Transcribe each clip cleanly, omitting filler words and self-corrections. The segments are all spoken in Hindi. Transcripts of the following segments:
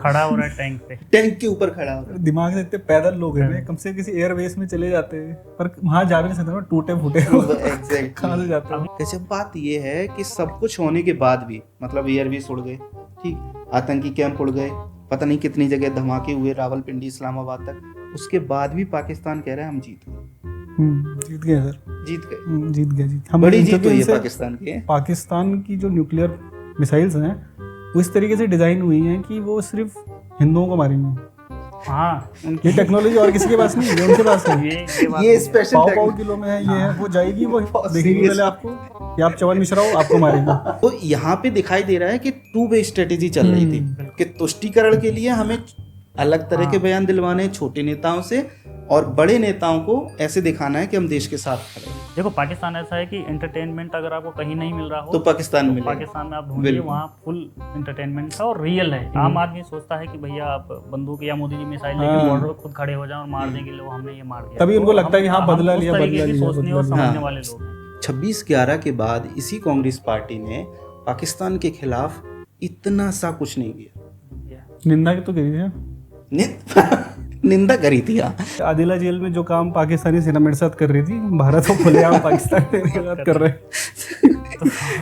खड़ा हो रहा है टैंक पे, टैंक के ऊपर खड़ा हो रहा है। दिमाग से इतने पैदल लोग हैं, कम से किसी एयरवेज में चले जाते हैं, पर वहां जा भी नहीं सकते ना, टूटे फूटे एग्जैक्टली। कहाँ से जाते हैं। गजब बात ये है कि सब कुछ होने के बाद भी, मतलब एयरवेज उड़ गए, ठीक, आतंकी कैंप उड़ गए, पता नहीं कितनी जगह धमाके हुए, रावलपिंडी इस्लामाबाद तक, उसके बाद भी पाकिस्तान कह रहा है हम जीत गए। जीत गए सर, जीत गए, जीत हम बड़ी जीत क्योंकि हुई है उनसे पाकिस्तान की। पाकिस्तान की जो न्यूक्लियर मिसाइल्स हैं वो इस तरीके से डिजाइन हुई हैं कि वो सिर्फ हिंदुओं को मारेंगी। हाँ ये टेक्नोलॉजी और किसी के पास नहीं है, उनके पास है। ये स्पेशल पाव किलो में है, ये है, वो जाएगी, वो देखेगी पहले आपको कि आप चवन मिश्रा हो, आपको मारेगा। तो यहाँ पे दिखाई दे रहा है कि टू वे स्ट्रेटेजी चल रही थी कि तुष्टीकरण के लिए हमें अलग तरह के बयान दिलवाने छोटे नेताओं से, और बड़े नेताओं को ऐसे दिखाना है कि हम देश के साथ खड़े हैं। देखो पाकिस्तान ऐसा है कि एंटरटेनमेंट अगर आपको कहीं नहीं मिल रहा हो तो पाकिस्तान में मिलेगा। पाकिस्तान में आप ढूंढिए, वहाँ फुल एंटरटेनमेंट है और रियल है। आम आदमी सोचता है कि भैया आप बंदूक या मोदी जी मिसाइल लेके बॉर्डर पर खुद खड़े हो जाए और मार देंगे, लोग हमने ये मार दिया, तभी उनको लगता है कि हाँ बदला लिया, सोचने और समझने हाँ। वाले लोग हैं। 26/11 के बाद इसी कांग्रेस पार्टी ने पाकिस्तान के खिलाफ इतना सा कुछ नहीं किया, निंदा की तो करी है, निंदा करी थी। हाँ, आदिला जेल में जो काम पाकिस्तानी सेना मेरे साथ कर रही थी, भारत को खुलेआम पाकिस्तान के साथ कर रहे हैं।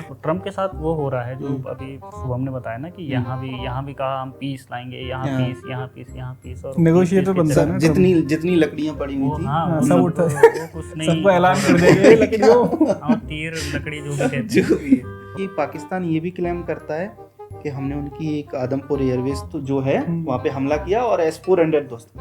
तो ट्रम्प के साथ वो हो रहा है जो अभी शुभम ने बताया ना कि यहाँ भी कहा हम पीस लाएंगे, यहाँ पीस और नेगोशिएटर बनता है ना, जितनी लकड़ियां पड़ी हुई थी, हाँ सब उठा, कुछ नहीं, सबको ऐलान कर देंगे लकड़ियों, तीर लकड़ी जो भी कहते हैं। जो भी है। ये पाकिस्तान ये भी क्लेम करता है कि हमने उनकी एक आदमपुर एयरवेज तो जो है वहाँ पे हमला किया और S-400 दोस्त।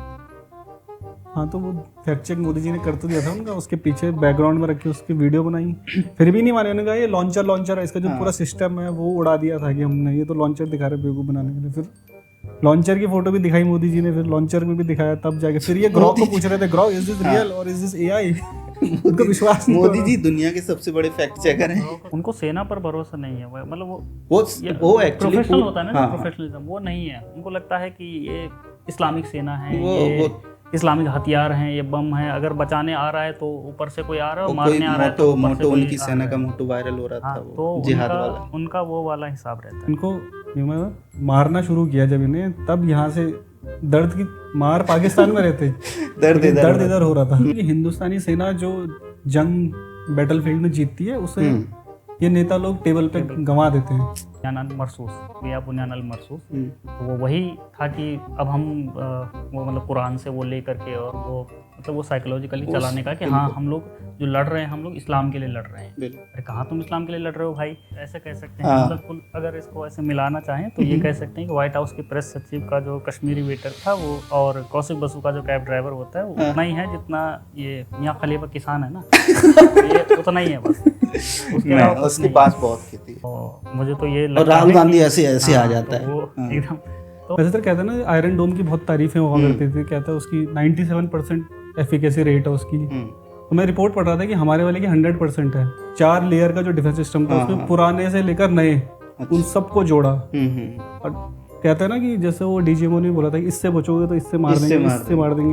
हाँ तो वो फैक्ट चेक मोदी जी ने कर तो दिया था उनका, उसके पीछे बैकग्राउंड में रखी उसकी वीडियो बनाई, फिर भी नहीं माने। उन्होंने कहा ये लॉन्चर है, इसका जो पूरा सिस्टम है वो उड़ा दिया था कि हमने, ये तो लॉन्चर दिखा रहे बेवकूफ बनाने के लिए। फिर लॉन्चर की फोटो भी दिखाई मोदी जी ने, फिर लॉन्चर में भी दिखाया, तब जाके फिर ये ग्रॉक को पूछ रहे थे, ग्रॉक इज दिस रियल और इज दिस AI? उनको विश्वास नहीं। मोदी जी दुनिया के सबसे बड़े फैक्ट चेकर हैं। उनको सेना पर भरोसा नहीं है, मतलब वो एक्चुअली प्रोफेशनल होता है ना, प्रोफेशनलिज्म वो नहीं है। उनको लगता है कि ये इस्लामिक सेना है, ये इस्लामिक हथियार हैं, ये बम है, अगर बचाने आ रहा है तो ऊपर से कोई आ रहा है और मारने आ रहा है तो मोटो उनकी सेना का मोटो वायरल हो रहा था, वो जिहाद वाला, उनका वो वाला हिसाब रहता है। इनको मारना शुरू किया जब इन्हें, तब यहाँ से दर्द की मार पाकिस्तान में रहते दर्द इधर हो रहा था। हिंदुस्तानी सेना जो जंग बैटलफील्ड में जीतती है, उसे ये नेता लोग टेबल पे गंवा देते हैं। बुनियान महसूस तो वो वही था कि अब हम वो मतलब कुरान से वो ले करके और वो मतलब वो साइकोलॉजिकली चलाने का कि हाँ हम लोग जो लड़ रहे हैं, हम लोग इस्लाम के लिए लड़ रहे हैं। अरे कहाँ तुम इस्लाम के लिए लड़ रहे हो भाई, ऐसे कह सकते हैं। मतलब अगर इसको ऐसे मिलाना चाहें तो ये कह सकते हैं कि व्हाइट हाउस के प्रेस सचिव का जो कश्मीरी वेटर था वो, और कौशिक बसु का जो कैब ड्राइवर होता है, वो उतना ही है जितना ये मियां खलीफा किसान है ना, ये उतना ही है बस। उसके पास बहुत खेती। मुझे तो ये और राहुल गांधी ऐसे आ जाता है एकदम। वैसे तो कहते हैं ना, आयरन डोम की बहुत तारीफें हुआ करती थी, कहता है उसकी 97% एफिकेसी रेट है उसकी। तो मैं रिपोर्ट पढ़ रहा था कि हमारे वाले की 100% है। 4 लेयर का जो डिफेंस सिस्टम था उसमें पुराने से लेकर नए उन सबको जोड़ा। और कहते हैं ना कि जैसे वो डीजीएमओ ने बोला था कि इससे बचोगे तो इससे मार देंगे,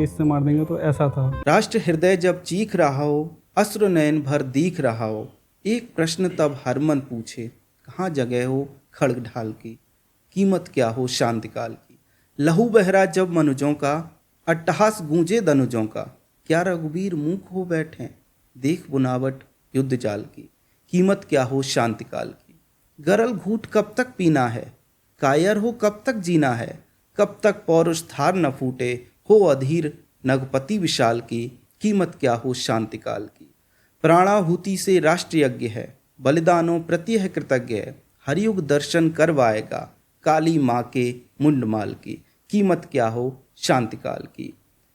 इससे मार देंगे, तो ऐसा था। राष्ट्र हृदय जब चीख रहा हो, अश्रु नयन भर दीख रहा हो, एक प्रश्न तब हर मन पूछे, कहाँ जगह हो खड्ग ढाल की, कीमत क्या हो शांति काल की। लहू बहरा जब मनुजों का, अट्टहास गूंजे दनुजों का, क्या रघुबीर मूक हो बैठे, देख बुनावट युद्ध जाल की, कीमत क्या हो शांति काल की। गरल घूट कब तक पीना है, कायर हो कब तक जीना है, कब तक पौरुष धार न फूटे, हो अधीर नगपति विशाल की, कीमत क्या हो शांति काल की। प्राणाहुति से राष्ट्र यज्ञ है, बलिदानों प्रति है कृतज्ञ है, हरियुग दर्शन करवाएगा, काली माँ के मुंडमाल की, कीमत क्या हो शांति काल की।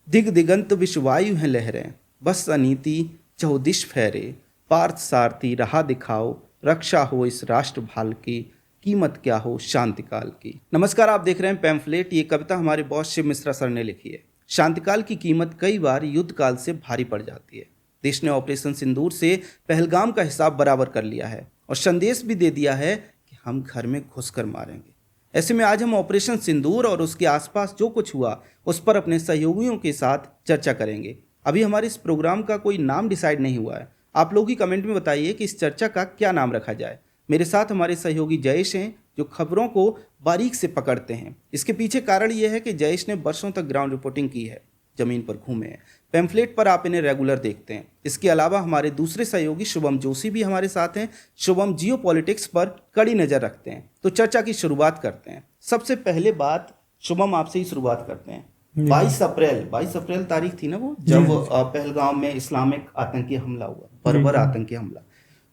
दिग दिगंत विश्वायु हैं लहरें, बस अनीति चौदिश फहरे, पार्थ सारथी राह दिखाओ, रक्षा हो इस राष्ट्र भाल की, कीमत क्या हो शांति काल की। नमस्कार, आप देख रहे हैं पैम्फलेट। ये कविता हमारे बॉस शिव मिश्रा सर ने लिखी है। शांतिकाल की कीमत कई बार युद्ध काल से भारी पड़ जाती है। देश ने ऑपरेशन सिंदूर से पहलगाम का हिसाब बराबर कर लिया है और संदेश भी दे दिया है कि हम घर में घुसकर मारेंगे। ऐसे में आज हम ऑपरेशन सिंदूर और उसके आसपास जो कुछ हुआ उस पर अपने सहयोगियों के साथ चर्चा करेंगे। अभी हमारे इस प्रोग्राम का कोई नाम डिसाइड नहीं हुआ है। आप लोग ही कमेंट में बताइए कि इस चर्चा का क्या नाम रखा जाए। मेरे साथ हमारे सहयोगी जयेश हैं जो खबरों को बारीक से पकड़ते हैं। इसके पीछे कारण यह है कि जयेश ने वर्षों तक ग्राउंड रिपोर्टिंग की है, ज़मीन पर घूमे हैं, पैम्फलेट पर आप इन्हें रेगुलर देखते हैं। इसके अलावा हमारे दूसरे सहयोगी शुभम जोशी भी हमारे साथ हैं। शुभम जियो पॉलिटिक्स पर कड़ी नज़र रखते हैं। तो चर्चा की शुरुआत करते हैं। सबसे पहले बात शुभम आपसे ही शुरुआत करते हैं। 22 अप्रैल तारीख थी ना वो, जब पहलगाम में इस्लामिक आतंकी हमला हुआ, बर्बर आतंकी हमला।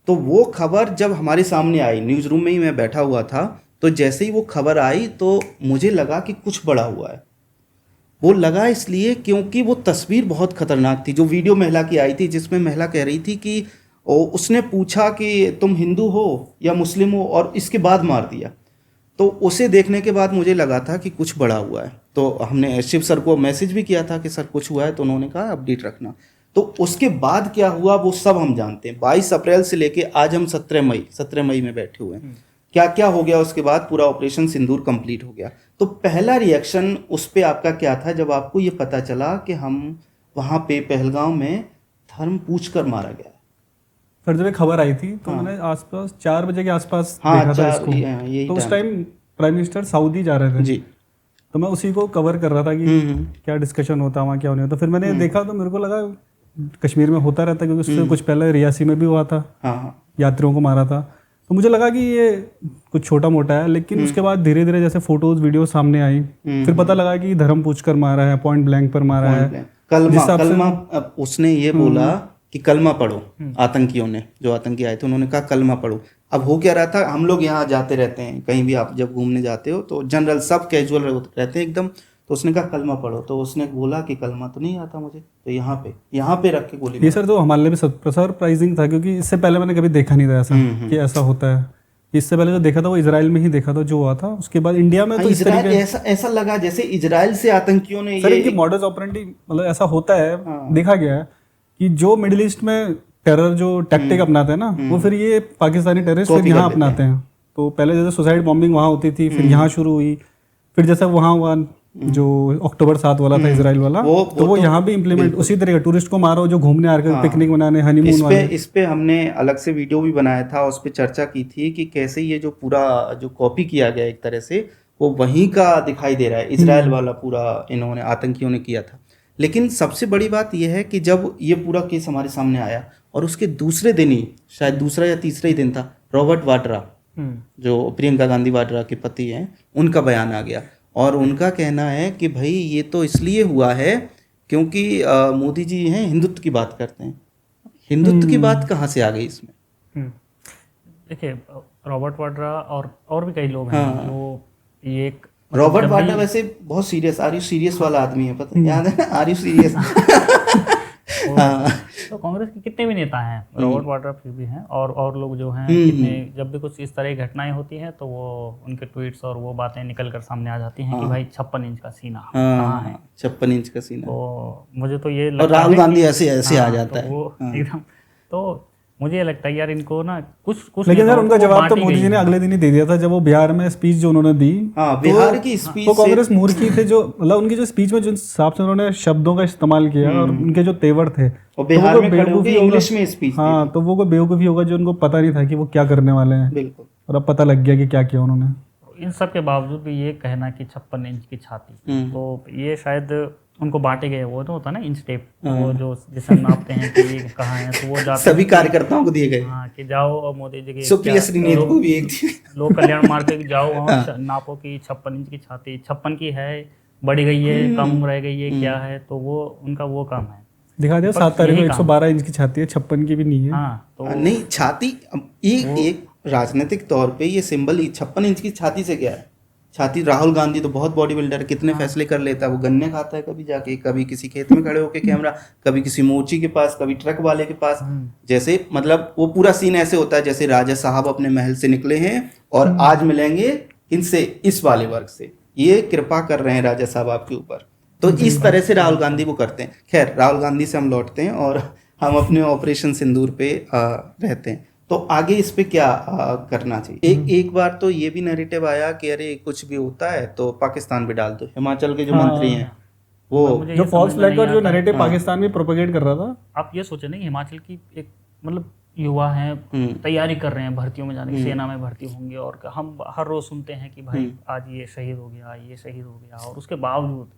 तो वो खबर जब हमारे सामने आई, न्यूज़ रूम में ही मैं बैठा हुआ था, तो जैसे ही वो खबर आई तो मुझे लगा कि कुछ बड़ा हुआ है। वो लगा इसलिए क्योंकि वो तस्वीर बहुत खतरनाक थी। जो वीडियो महिला की आई थी जिसमें महिला कह रही थी कि उसने पूछा कि तुम हिंदू हो या मुस्लिम हो, और इसके बाद मार दिया। तो उसे देखने के बाद मुझे लगा था कि कुछ बड़ा हुआ है। तो हमने शिव सर को मैसेज भी किया था कि सर कुछ हुआ है, तो उन्होंने कहा अपडेट रखना। तो उसके बाद क्या हुआ वो सब हम जानते हैं। 22 अप्रैल से लेके आज हम 17 मई में बैठे हुए हैं। क्या क्या हो गया उसके बाद, पूरा ऑपरेशन सिंदूर कंप्लीट हो गया। तो पहला रिएक्शन उस पे आपका क्या था जब आपको ये पता चला कि हम वहाँ पे पहलगाम में धर्म पूछ कर मारा गया? सर जब खबर आई थी तो मैंने आसपास 4 बजे के आसपास देखा था इसको। तो उस टाइम प्राइम मिनिस्टर सऊदी जा रहे थे जी, तो मैं उसी को कवर कर रहा था कि क्या डिस्कशन होता है वहाँ, क्या होने होता। फिर मैंने देखा तो मेरे को लगा कश्मीर में होता रहता, क्योंकि उससे कुछ पहले रियासी में भी हुआ था, यात्रियों को मारा था। तो मुझे लगा कि ये कुछ छोटा मोटा है, लेकिन उसके बाद धीरे धीरे जैसे फोटोज वीडियो सामने आई, फिर पता लगा कि धर्म पूछ कर मारा है, पॉइंट ब्लैंक पर मारा है। कलमा उसने ये बोला कि कलमा पढ़ो। आतंकियों ने, जो आतंकी आए थे, उन्होंने कहा कलमा पढ़ो। अब हो क्या रहा था, हम लोग यहाँ जाते रहते हैं, कहीं भी आप जब घूमने जाते हो तो जनरल सब कैजुअल रहते हैं एकदम। तो उसने कहा कलमा पढ़ो, तो उसने बोला कि कलमा तो नहीं आता मुझे, तो यहाँ पे रख के गोली। ये सर तो हमारे लिए भी सरप्राइजिंग था, क्योंकि इससे पहले मैंने कभी देखा नहीं था ऐसा कि ऐसा होता है। इससे पहले जो देखा था वो इजराइल में ही देखा था जो हुआ था। उसके बाद इंडिया में तो इस तरीके ऐसा लगा जैसे इजराइल से आतंकियों ने सर इनकी मॉडस ऑपरेंडी, मतलब ऐसा होता है, देखा गया है कि जो मिडिल ईस्ट में टेरर जो टैक्टिक अपनाते हैं ना, वो फिर ये पाकिस्तानी टेररिस्ट फिर यहाँ अपनाते हैं। तो पहले जैसे सुसाइड बॉम्बिंग वहाँ होती थी, फिर यहाँ शुरू हुई, फिर जैसे वहाँ हुआ जो अक्टूबर 7 वाला था इजराइल वाला, वो यहाँ भी इम्प्लीमेंट उसी तरीके, टूरिस्ट को मारो जो घूमने आ रहे पिकनिक मनाने, हनीमून वाले। इस पे हमने अलग से वीडियो भी बनाया था, उस पे चर्चा की थी कि कैसे ये जो पूरा जो कॉपी किया गया एक तरह से, वो वहीं का दिखाई दे रहा है, इजराइल वाला पूरा इन्होंने आतंकियों ने किया था। लेकिन सबसे बड़ी बात यह है कि जब ये पूरा केस हमारे सामने आया और उसके दूसरे दिन ही, शायद दूसरा या तीसरा ही दिन था, रॉबर्ट वाड्रा जो प्रियंका गांधी वाड्रा के पति हैं, उनका बयान आ गया। और उनका कहना है कि भाई ये तो इसलिए हुआ है क्योंकि मोदी जी हैं, हिंदुत्व की बात करते हैं। हिंदुत्व की बात कहाँ से आ गई इसमें? देखिए रॉबर्ट वाड्रा और भी कई लोग हैं वो ये रॉबर्ट वाड्रा वैसे बहुत सीरियस, आर यू सीरियस वाला आदमी है, पता याद है ना, आर यू सीरियस। तो कांग्रेस के कितने भी नेता हैं, रॉबर्ट वाड्रा फिर भी हैं, और लोग जो हैं कितने, जब भी कुछ इस तरह की घटनाएं होती हैं तो वो उनके ट्वीट्स और वो बातें निकल कर सामने आ जाती हैं कि भाई 56 इंच का सीना कहाँ है, 56 इंच का सीना। तो मुझे तो ये लगता है, राहुल गांधी ऐसे आ जाता है वो एकदम। तो मुझे लगता है यार इनको ना कुछ लेकिन यार उनका जवाब तो मोदी जी ने अगले दिन ही दे दिया था, जब वो बिहार में स्पीच जो उन्होंने दी। बिहार की स्पीच तो कांग्रेस मूर्खी थे, जो मतलब उनकी जो स्पीच में जिन हिसाब से उन्होंने शब्दों का इस्तेमाल किया और उनके जो तेवर थे, बिहार में बेवकूफी इंग्लिश में स्पीच। हाँ, तो वो कोई बेवकूफी होगा जो उनको पता नहीं था कि वो क्या करने वाले हैं। बिल्कुल। और अब पता लग गया कि क्या किया उन्होंने। इन सब के बावजूद भी ये कहना कि 56 इंच की छाती, तो ये शायद उनको बांटे गए, वो तो होता है ना इंच टेप, वो जो जिसे नापते हैं कि ये कहाँ है, तो वो जाते सभी कार्यकर्ताओं को दिए गए। हाँ, कि जाओ और मोदी जी सुप्रिया श्रीनेत को भी एक लोग कल्याण मार्ग जाओ वहाँ नापो की 56 इंच की छाती 56 की है, बढ़ गई है, कम रह गई है, क्या है, तो वो उनका वो काम है। दिखा दिया 7 तारीख को 112 इंच की छाती है, 56 की भी नहीं है। हाँ, तो नहीं छाती एक राजनीतिक तौर पे ये सिंबल ही 56 इंच की छाती से क्या है। छाती, राहुल गांधी तो बहुत बॉडी बिल्डर, कितने फैसले कर लेता है, वो गन्ने खाता है कभी जाके, कभी किसी खेत में खड़े होके कैमरा, कभी किसी मोची के पास, कभी ट्रक वाले के पास, जैसे मतलब वो पूरा सीन ऐसे होता है जैसे राजा साहब अपने महल से निकले हैं और आज मिलेंगे इनसे, इस वाले वर्ग से, ये कृपा कर रहे हैं राजा साहब आपके ऊपर। तो इस तरह से राहुल गांधी वो करते हैं। खैर, राहुल गांधी से हम लौटते हैं और हम अपने ऑपरेशन सिंदूर पे रहते हैं। तो आगे इस पे क्या करना चाहिए? एक बार तो ये भी नैरेटिव आया कि अरे कुछ भी होता है तो पाकिस्तान भी डाल दो। हिमाचल के जो मंत्री हैं वो जो फॉल्स फ्लैग और जो नैरेटिव पाकिस्तान में प्रोपेगेट कर रहा था। आप ये सोचे नहीं, हिमाचल की एक मतलब युवा हैं तैयारी कर रहे हैं भर्तियों में जाने की, सेना में भर्ती होंगे, और हम हर रोज सुनते हैं कि भाई आज ये शहीद हो गया, ये शहीद हो गया, और उसके बावजूद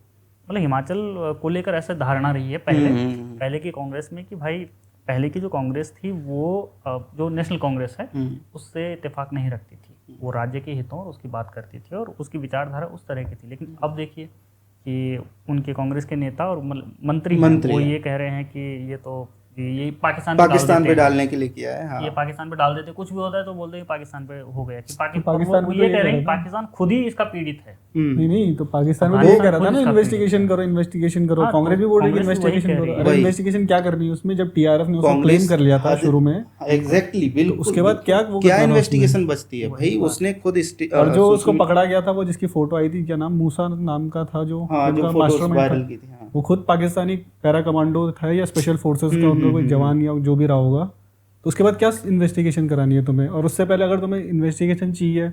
मतलब हिमाचल को लेकर ऐसे धारणा रही है पहले की कांग्रेस में कि भाई पहले की जो कांग्रेस थी वो जो नेशनल कांग्रेस है उससे इत्तेफाक नहीं रखती थी, वो राज्य के हितों और उसकी बात करती थी और उसकी विचारधारा उस तरह की थी। लेकिन अब देखिए कि उनके कांग्रेस के नेता और मंत्री वो ये कह रहे हैं कि ये तो ये पाकिस्तान पे डालने के लिए किया है। हाँ। ये पाकिस्तान पे डाल देते, कुछ भी होता है तो बोलते हैं पाकिस्तान पे हो गया कि पाकिस्तान वो ये कह रहे हैं पाकिस्तान खुद ही इसका पीड़ित है। नहीं तो पाकिस्तान में वो कह रहा था ना इन्वेस्टिगेशन करो। कांग्रेस भी बोल रही है इन्वेस्टिगेशन करो। अरे इन्वेस्टिगेशन क्या करनी है उसमें, जब टीआरएफ ने उसको क्लेम कर लिया था शुरू में। एग्जैक्टली, बिल्कुल। उसके बाद क्या इन्वेस्टिगेशन बचती है भाई, उसने खुद। और जो उसको पकड़ा गया था वो जिसकी फोटो आई थी, क्या नाम, मूसा नाम का था जो मास्टरमाइंड था, वो खुद पाकिस्तानी पैरा कमांडो था या स्पेशल फोर्सेस का उनका कोई जवान या जो भी रहा होगा। तो उसके बाद क्या इन्वेस्टिगेशन करानी है तुम्हें? और उससे पहले अगर तुम्हें इन्वेस्टिगेशन चाहिए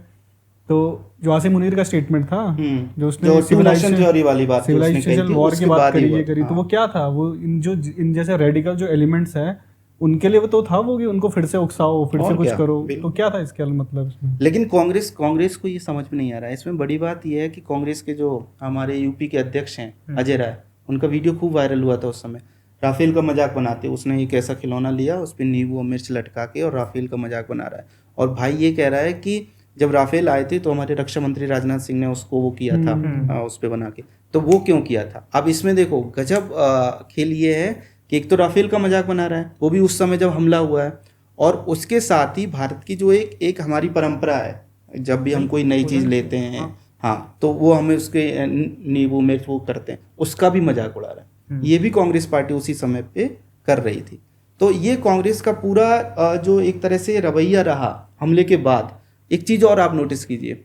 तो जो आसिम मुनीर का स्टेटमेंट था, जो उसने सिविलाइजेशन वॉर की बात करी, तो वो क्या था? वो इन जैसे रेडिकल जो एलिमेंट्स हैं उनके लिए वो तो था वो कि उनको फिर से उकसाओ, फिर से कुछ करो। तो क्या था इसके मतलब इसमें? लेकिन कांग्रेस को ये समझ में नहीं आ रहा है। इसमें बड़ी बात ये है कि कांग्रेस के जो हमारे यूपी के अध्यक्ष हैं अजय राय, उनका वीडियो खूब वायरल हुआ था उस समय। राफेल का मजाक बनाते, उसने एक ऐसा खिलौना लिया, उस पर नींबू और मिर्च लटका के और राफेल का मजाक बना रहा है। और भाई ये कह रहा है कि जब राफेल आए थे तो हमारे रक्षा मंत्री राजनाथ सिंह ने उसको वो किया था उस पर बना के, तो वो क्यों किया था? अब इसमें देखो गजब खेल ये है कि एक तो राफेल का मजाक बना रहा है, वो भी उस समय जब हमला हुआ है, और उसके साथ ही भारत की जो एक हमारी परंपरा है, जब भी हम कोई नई चीज़ लेते हैं हाँ तो वो हमें उसके नींबू मिर्च वो करते हैं, उसका भी मजाक उड़ा रहा है। ये भी कांग्रेस पार्टी उसी समय पे कर रही थी। तो ये कांग्रेस का पूरा जो एक तरह से रवैया रहा हमले के बाद। एक चीज़ और आप नोटिस कीजिए,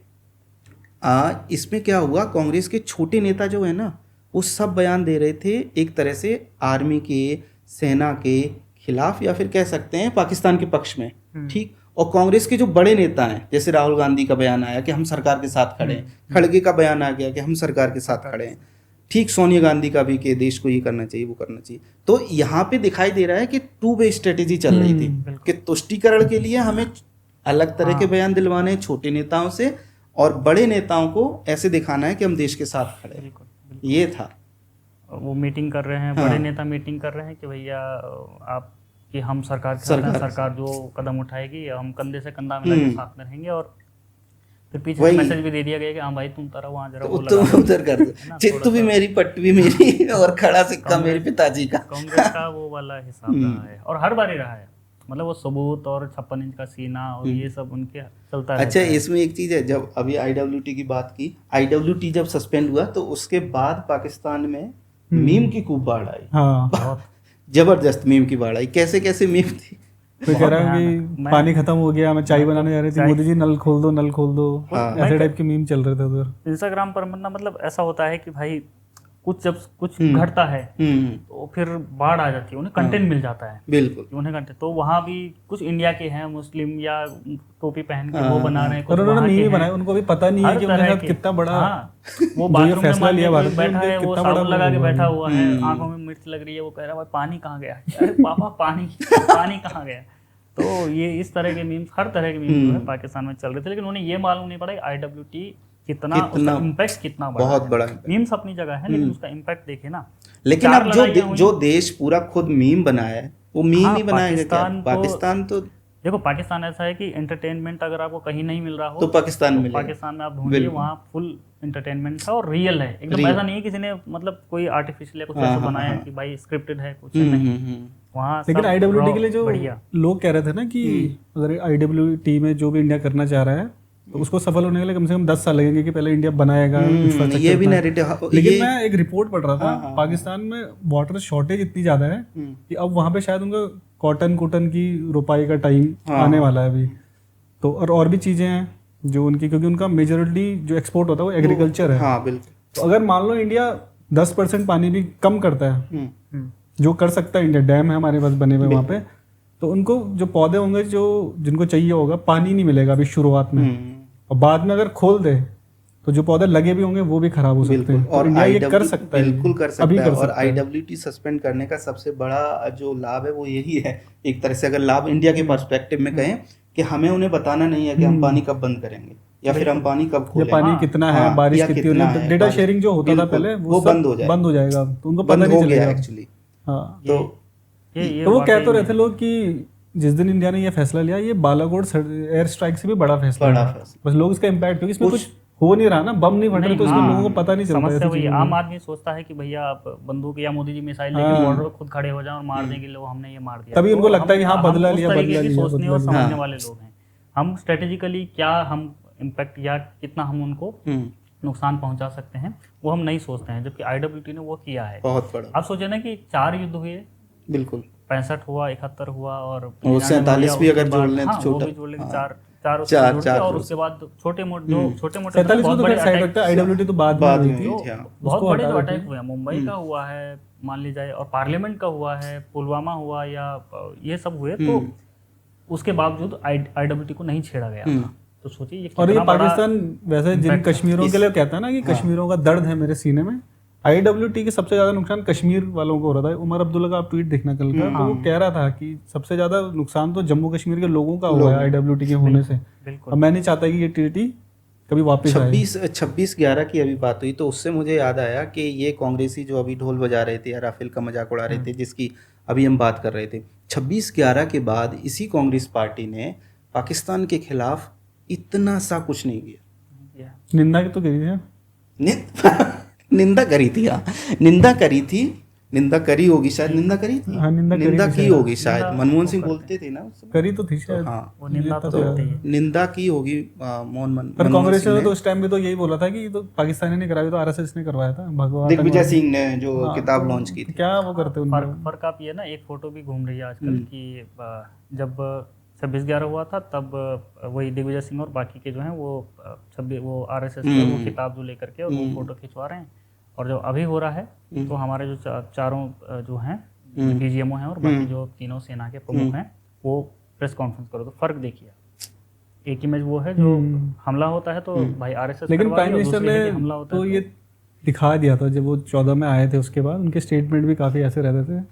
इसमें क्या हुआ, कांग्रेस के छोटे नेता जो है ना वो सब बयान दे रहे थे एक तरह से आर्मी के, सेना के खिलाफ, या फिर कह सकते हैं पाकिस्तान के पक्ष में, ठीक। और कांग्रेस के जो बड़े नेता हैं, जैसे राहुल गांधी का बयान आया कि हम सरकार के साथ खड़े हैं, खड़गे का बयान आ गया कि हम सरकार के साथ खड़े हैं, ठीक। सोनिया गांधी का भी कि देश को ये करना चाहिए वो करना चाहिए। तो यहाँ पे दिखाई दे रहा है कि टू वे स्ट्रेटेजी चल रही थी कि तुष्टीकरण के लिए हमें अलग तरह के बयान दिलवाने हैं छोटे नेताओं से, और बड़े नेताओं को ऐसे दिखाना है कि हम देश के साथ खड़े हैं। ये था, वो मीटिंग कर रहे हैं, बड़े नेता मीटिंग कर रहे हैं कि भैया आप कि हम सरकार जो कदम उठाएगी हम कंधे से कंधा मिला के साथ में रहेंगे, और फिर पीछे से मैसेज भी दे दिया गया कि हाँ भाई तुम तारा वहाँ जरा वो लगा उधर कर दो, चित्त भी मेरी पट्टी भी मेरी और खड़ा सिक्का मेरे पिताजी का। कांग्रेस का वो वाला हिसाब रहा है और हर बार ही रहा है, मतलब वो सबूत और 56 इंच का सीना और ये सब उनके चलता है। अच्छा, इसमें एक चीज़ है, जब अभी IWT की बात की, IWT जब सस्पेंड हुआ तो उसके बाद पाकिस्तान में मीम की खूब बाढ़ आई। हाँ जबरदस्त मीम की बाढ़ आई। कैसे मीम थी, तो कह रहा है कि पानी खत्म हो गया, मैं चाय बनाने जा रही थी, मोदी जी नल खोल दो, ऐसे टाइप के मीम चल रहे थे उधर इंस्टाग्राम पर। मतलब ऐसा होता है कि भाई जब कुछ घटता है तो फिर बाढ़ आ जाती है, उन्हें कंटेंट मिल जाता है, बिल्कुल उन्हें कंटेंट। तो वहाँ भी कुछ इंडिया के हैं मुस्लिम या टोपी पहन के वो बना रहे हैं, और उन्होंने मीम बनाया, उनको भी पता नहीं है कि उनके साथ कितना बड़ा वो बाथरूम में बैठा है, वो साबुन लगा के बैठा हुआ है, आंखों में मिर्च लग रही है, वो कह रहा है भाई पानी कहाँ गया, अरे पापा पानी कहाँ गया। तो ये इस तरह के मीम्स, हर तरह के मीम्स जो है पाकिस्तान में चल रहे थे, लेकिन उन्हें ये मालूम नहीं पड़ा IWT कितना इम्पैक्ट कितना बड़ा, बहुत बड़ा। मीम्स अपनी जगह है लेकिन उसका इम्पैक्ट देखे ना। लेकिन अब जो देश पूरा खुद मीम बनाया है वो मीम ही बनाएगा। पाकिस्तान तो देखो, पाकिस्तान ऐसा है कि एंटरटेनमेंट अगर आपको कहीं नहीं मिल रहा हो तो पाकिस्तान में आप ढूंढिए, वहाँ फुल एंटरटेनमेंट था और रियल है एकदम। ऐसा नहीं है किसी ने मतलब कोई आर्टिफिशियल या कुछ ऐसा बनाया कि भाई स्क्रिप्टेड है, कुछ नहीं वहाँ। लेकिन IWT के लिए जो लोग कह रहे थे ना कि अगर IWT में जो भी इंडिया करना चाह रहा है तो उसको सफल होने के लिए कम से कम 10 साल लगेंगे कि पहले इंडिया बनाएगा ये भी नैरेटिव। लेकिन मैं एक रिपोर्ट पढ़ रहा था, पाकिस्तान में वाटर शॉर्टेज इतनी ज्यादा है कि अब वहाँ पे शायद उनका कॉटन की रोपाई का टाइम आने वाला है अभी। तो और भी चीजें हैं जो उनकी, क्योंकि उनका मेजॉरिटी जो एक्सपोर्ट होता है वो एग्रीकल्चर है। हाँ बिल्कुल। तो अगर मान लो इंडिया 10% पानी भी कम करता है, जो कर सकता है इंडिया, डैम है हमारे पास बने हुए वहाँ पे, तो उनको जो पौधे होंगे जो जिनको चाहिए होगा पानी नहीं मिलेगा अभी शुरुआत में, और बाद में अगर खोल दे तो जो पौधे लगे भी होंगे वो भी खराब हो सकते हैं। और इंडिया ये कर सकता है, बिल्कुल कर सकता अभी है। कर और सकता है। IWT सस्पेंड करने का सबसे बड़ा जो लाभ है वो यही है, एक तरह से अगर लाभ इंडिया के पर्सपेक्टिव में कहें कि हमें उन्हें बताना नहीं है कि हम पानी कब बंद करेंगे या फिर हम पानी कब ये खोलेंगे, पानी कितना है, हाँ, बारिश या कितनी कितना हो रही है, है, डेटा बारिश- शेयरिंग जो होता था बिल्कुल, पहले वो सब बंद हो जाएगा। बंद हो जाएगा, तो उनको पता बंद नहीं हो गया चलेगा एक्चुअली। हाँ। तो तो वो कह तो रहे थे लोग कि जिस दिन इंडिया ने ये फैसला लिया, ये बालाकोट एयर स्ट्राइक से भी बड़ा फैसला बड़ा है। फैसला। बस लोग इसका इम्पैक्ट, क्योंकि इसमें कुछ हो नहीं रहा ना, बम नहीं फट रहे, तो इसमें हाँ, लोगों को पता नहीं चलता। समस्या ऐसी वही चीज़ों आम में। आदमी सोचता है कि भैया आप बंदूक या मोदी जी मिसाइल लेके हाँ। बॉर्डर पर खुद खड़े हो जाएं और मार देंगे लोग, हमने ये मार दिया। तभी उनको लगता है कि हाँ, हम बदला उस लिया, तरीके बदला की लिया, सोचने और बदला समझने लिया। वाले लोग हैं। हम स्ट्रेटेजिकली क्या हम इम्पैक्ट या कितना हम उनको नुकसान पहुंचा सकते हैं वो हम नहीं सोचते हैं, जबकि IWT ने वो किया है। बहुत बड़ा, आप सोचे ना कि 4 युद्ध हुए, बिल्कुल 65 हुआ, 71 हुआ और 47 भी अगर जोड़ लें तो हाँ, वो छोटा, भी जोड़ लें, हाँ। चार उससे चार- जोड़ के, चार और जोड़ उसके बाद छोटे मोटे जो छोटे मोटे 47 बहुत में तो बड़े खैर साइड अटैक, रखता है, IWT तो बाद बाद में में हुई थी। हुई थी, हाँ। बहुत उसको बड़े हटा जो देते अटैक हुए हैं, मुंबई का हुआ है मान ली जाए, और पार्लियामेंट का हुआ है, पुलवामा हुआ, या ये सब हुए, तो उसके बावजूद IWT को नहीं छेड़ा गया था। तो सोचिए ये और ये कितना बड़ा पाकिस्तान वैसे जिन impact कश्मीरों के लिए कहता है ना कि कश्मीरों का दर्द है मेरे सीने में, IWT के सबसे ज्यादा नुकसान कश्मीर वालों को हो रहा था। उमर अब्दुल्ला का आप ट्वीट देखना कल का, तो वो कह रहा था कि सबसे ज्यादा नुकसान तो जम्मू कश्मीर के लोगों का हुआ है IWT के होने से। बिल्कुल। और मैं नहीं चाहता कि ये ट्रीटी कभी वापस आए। 26/11 की अभी बात हुई तो उससे मुझे याद आया कि ये कांग्रेसी जो अभी ढोल बजा रहे थे या राफेल का मजाक उड़ा रहे थे, जिसकी अभी हम बात कर रहे थे, 26/11 के बाद इसी कांग्रेस पार्टी ने पाकिस्तान के खिलाफ इतना सा कुछ नहीं किया। निंदा तो करी थी, निंदा करी थी, हाँ निंदा करी थी, निंदा करी होगी शायद, निंदा करी थी, हाँ, निंदा करी निंदा थी की शायद। होगी शायद, मनमोहन सिंह बोलते थे ना उस समय। करी तो थी शायद। हाँ वो निंदा तो तो होती है। निंदा की होगी पर कांग्रेस ने तो उस टाइम भी तो यही बोला था कि तो पाकिस्तानी ने कराया, तो RSS ने करवाया था। भगवान दिग्विजय सिंह ने जो किताब लॉन्च की थी। क्या वो करते उनको। फर्क आप ये ना, एक फोटो भी घूम रही है आजकल कि जब 26/11 हुआ था तब वही दिग्विजय सिंह और बाकी के जो हैं वो RSS के वो किताब जो लेकर के और वो फोटो खिंचवा रहे हैं, और जो अभी हो रहा है तो हमारे जो चारों जो हैं BGMO हैं और बाकी जो तीनों सेना के प्रमुख हैं वो प्रेस कॉन्फ्रेंस करो, तो फर्क देखिए। एक इमेज वो है जो हमला होता है तो भाई RSS, लेकिन प्राइम मिनिस्टर ने तो ये दिखा दिया था जब वो 14 में आए थे, उसके बाद उनके स्टेटमेंट भी काफ़ी ऐसे रहते थे।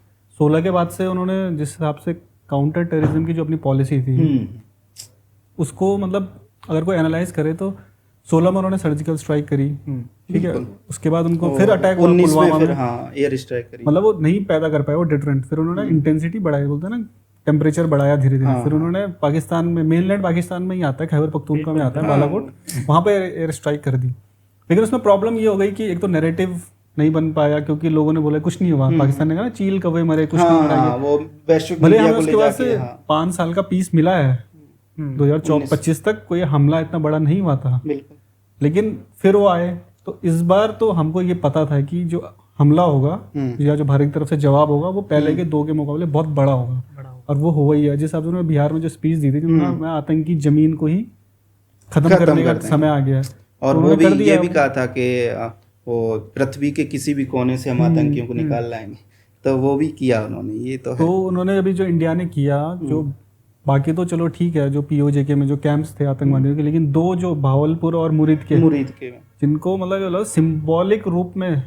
16 के बाद से उन्होंने जिस हिसाब से काउंटर टेररिज्म की जो अपनी पॉलिसी थी उसको, मतलब अगर कोई एनालाइज करे तो 16 में उन्होंने सर्जिकल स्ट्राइक करी, ठीक है, उसके बाद उनको फिर अटैक हुआ पुलवामा में, हाँ एयर स्ट्राइक करी, मतलब वो नहीं पैदा कर पाए वो डिटरेंट। फिर उन्होंने इंटेंसिटी बढ़ाई, बोलते हैं ना टेम्परेचर बढ़ाया धीरे धीरे। फिर उन्होंने पाकिस्तान में, मेनलैंड पाकिस्तान में ही आता है, खैबर पख्तूनख्वा में आता है बालाकोट, वहाँ पे एयर स्ट्राइक कर दी। लेकिन उसमें प्रॉब्लम ये हो गई कि एक तो नैरेटिव नहीं बन पाया, क्योंकि लोगों ने बोला कुछ नहीं हुआ, पाकिस्तान ने कहा चील कौवे मरे, कुछ नहीं मरा। वो वैश्विक भले मीडिया हमें को ले उसके बाद जाके, से 5 साल का पीस मिला है, 2025 तक कोई हमला इतना बड़ा नहीं हुआ था, बिल्कुल। लेकिन फिर वो आए। तो इस बार तो हमको ये पता था कि जो हमला होगा या जो भारत की तरफ से जवाब होगा वो पहले के 2 के मुकाबले बहुत बड़ा होगा, और वो हुआ ही है। जिस हिसाब से उन्होंने बिहार में जो स्पीच दी थी कि मैं आतंकी जमीन को ही खत्म करने का समय आ गया है, और वो भी ये भी कहा था कि वो पृथ्वी के किसी भी कोने से हम आतंकियों को निकाल लाएंगे, तो वो भी किया उन्होंने। ये तो है। तो उन्होंने अभी जो इंडिया ने किया, जो बाकी तो चलो ठीक है, जो POJK में जो कैंप्स थे आतंकवादियों के, लेकिन 2 जो भावलपुर और मुरीद के जिनको मतलब सिंबॉलिक रूप में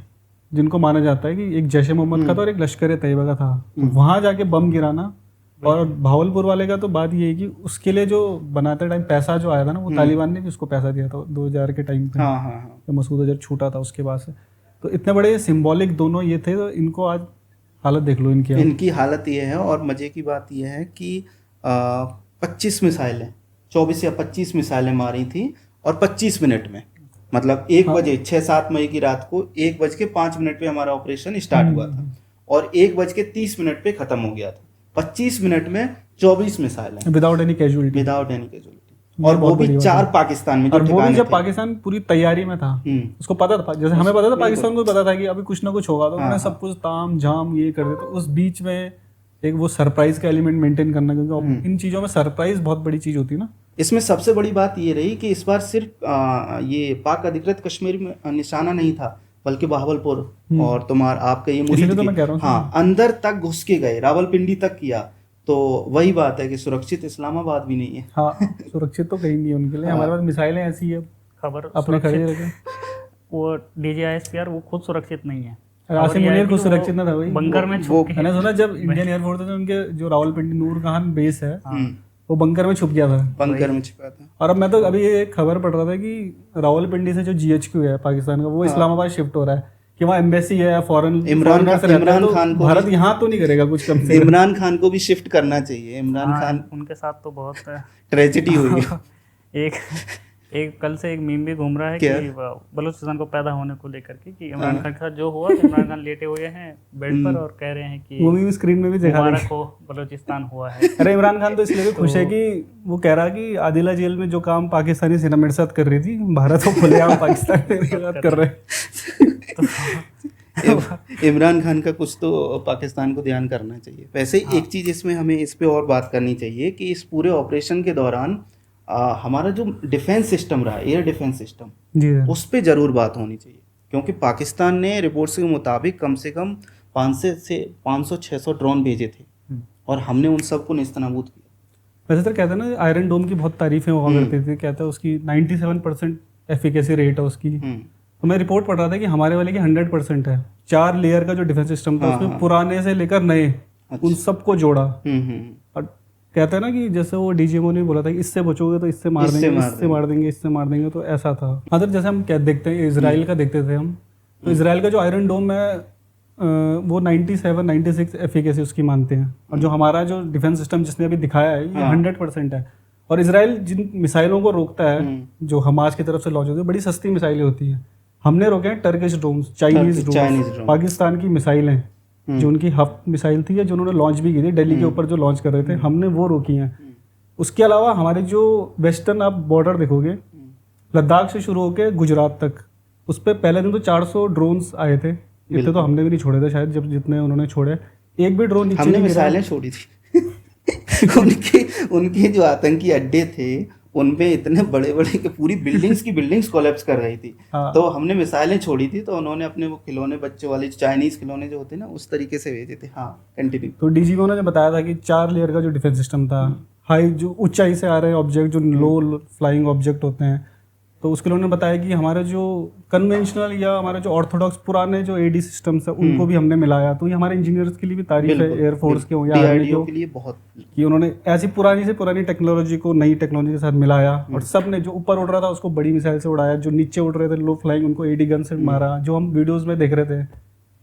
जिनको माना जाता है कि एक जैश मोहम्मद का था और एक लश्कर तैयबा का था, वहां जाके बम गिराना। और भावलपुर वाले का तो बात ये है कि उसके लिए जो बनाते टाइम पैसा जो आया था ना, वो तालिबान ने भी उसको पैसा दिया था 2000 के टाइम पे, जब मसूद अजहर छूटा था उसके बाद से। तो इतने बड़े सिंबॉलिक दोनों ये थे, तो इनको आज हालत देख लो इनकी हालत ये है। और मजे की बात ये है कि 25 मिसाइलें, 24 या 25 मिसाइलें मारी थी, और 25 मिनट में, मतलब 1 बजे 6-7 मई की रात को 1:05 पे हमारा ऑपरेशन स्टार्ट हुआ था, और 1:30 पे खत्म हो गया था। 25 मिनट में 24 मिसाइलें विदाउट एनी कैजुअलिटी, और वो भी 4 पाकिस्तान में, और वो भी जब पाकिस्तान पूरी तैयारी में था, उसको पता था, जैसे हमें पता था पाकिस्तान को पता था कि अभी कुछ ना कुछ होगा, तो उन्होंने सब कुछ ताम झाम ये कर दिया। तो उस बीच में एक वो सरप्राइज का एलिमेंट मेंटेन करना, क्योंकि इन चीजों में सरप्राइज बहुत बड़ी चीज होती है ना। इसमें सबसे बड़ी बात ये रही कि इस बार सिर्फ ये पाक अधिकृत कश्मीर में निशाना नहीं था, बल्कि बहावलपुर और आपका ये मुरीद तो हाँ अंदर तक घुस के गए, रावलपिंडी तक किया। तो वही बात है कि सुरक्षित इस्लामाबाद भी नहीं है। हाँ, सुरक्षित तो कहीं नहीं है उनके लिए। हमारे पास मिसाइलें ऐसी है, खबर अपने खड़े रखे। वो DGISPR वो खुद सुरक्षित नहीं है। आसिम मुनीर खुद सुरक्षित ना था भाई, बंकर में छुप के, मैंने सुना जब इंडियन एयरफोर्स में उनके जो रावलपिंडी नूर खान बेस है वो बंकर में छुप गया था, बंकर में छुपा था। और अब मैं तो अभी एक खबर पढ़ रहा था कि रावलपिंडी से जो GHQ है पाकिस्तान का वो इस्लामाबाद शिफ्ट हो रहा है कि वहाँ एम्बेसी है, फॉरेन इमरान खान को भारत यहाँ तो नहीं करेगा कुछ कम से। इमरान खान को भी शिफ्ट करना चाहिए। इमरान खान उनके साथ तो बहुत ट्रेजेडी हुई। एक कल से एक मीम भी घूम रहा है कि बलूचिस्तान को पैदा होने को लेकर कि इमरान खान के साथ जो हुआ, इमरान खान लेटे हुए हैं बेड पर और कह रहे हैं कि वो मीम स्क्रीन में भी देखा मुबारक हो बलूचिस्तान हुआ है। अरे इमरान खान तो इसलिए भी खुश है कि वो कह रहा है कि आदिला जेल में जो काम पाकिस्तानी सेना मेरे साथ कर रही थी, भारत को खुलेआम पाकिस्तान मेरे साथ कर रहे हैं। इमरान खान का कुछ तो पाकिस्तान को ध्यान करना चाहिए। वैसे एक चीज़ इसमें हमें इस पे और बात करनी चाहिए कि इस पूरे ऑपरेशन के दौरान हमारा जो डिफेंस सिस्टम रहा, एयर डिफेंस सिस्टम, उस पे ज़रूर बात होनी चाहिए, क्योंकि पाकिस्तान ने रिपोर्ट्स के मुताबिक कम से कम 500-600 ड्रोन भेजे थे और हमने उन सबको नेस्तनाबूद किया। वैसे तो कहते हैं ना आयरन डोम की बहुत तारीफें हुआ करती थी, कहता है उसकी 97% एफिकेसी रेट है उसकी। तो मैं रिपोर्ट पढ़ रहा था कि हमारे वाले की 100% है। 4 लेयर का जो डिफेंस सिस्टम था उसमें पुराने से लेकर नए उन सबको जोड़ा। और कहते हैं ना कि जैसे वो DGMO ने बोला था कि इससे बचोगे तो इससे मार देंगे, इससे मार देंगे, इससे मार देंगे, तो ऐसा था। अगर जैसे हम क्या देखते हैं इजराइल का देखते थे हम, तो इजराइल का जो आयरन डोम है वो 97-96 एफिकेसी उसकी मानते हैं, और जो हमारा जो डिफेंस सिस्टम जिसने अभी दिखाया है ये 100% है। और इजराइल जिन मिसाइलों को रोकता है जो हमास की तरफ से लॉन्च होती है, बड़ी सस्ती मिसाइलें होती हैं, हमने रोके हैं Turkish drones, Chinese drones, Pakistan की मिसाइलें जो उनकी हफ्त मिसाइल थी जो उन्होंने लॉन्च भी की थी दिल्ली के ऊपर जो लॉन्च कर रहे थे, हमने वो रोकी हैं। उसके अलावा हमारे जो वेस्टर्न आप बॉर्डर देखोगे लद्दाख से शुरू होकर गुजरात तक, उस पर पहले दिन तो 400 ड्रोन्स आए थे, इतने तो हमने भी नहीं छोड़े थे शायद, जब जितने उन्होंने छोड़े एक भी ड्रोन नीचे नहीं मिसाइलें छोड़ी थी। उनके जो आतंकी अड्डे थे उनपे इतने बड़े बड़े कि पूरी बिल्डिंग्स कोलैप्स कर रही थी। तो हमने मिसाइलें छोड़ी थी, तो उन्होंने अपने वो खिलौने बच्चों वाले चाइनीज खिलौने जो होते हैं ना उस तरीके से भेजे थे। हाँ कंटिन्यू। तो DGMO ने बताया था कि 4 लेयर का जो डिफेंस सिस्टम था, हाई जो ऊंचाई से आ रहे ऑब्जेक्ट जो लो फ्लाइंग ऑब्जेक्ट होते हैं, तो उसके उन्होंने बताया कि हमारे जो कन्वेंशनल या हमारे जो ऑर्थोडॉक्स पुराने जो AD सिस्टम्स है उनको भी हमने मिलाया। तो ये हमारे इंजीनियर्स के लिए भी तारीफ है, एयरफोर्स के हो या आर्मी के लिए बहुत, कि उन्होंने ऐसी पुरानी से पुरानी टेक्नोलॉजी को नई टेक्नोलॉजी के साथ मिलाया, और सब ने जो ऊपर उड़ रहा था उसको बड़ी मिसाइल से उड़ाया, जो नीचे उड़ रहे थे लो फ्लाइंग उनको AD गन से मारा, जो हम वीडियोज में देख रहे थे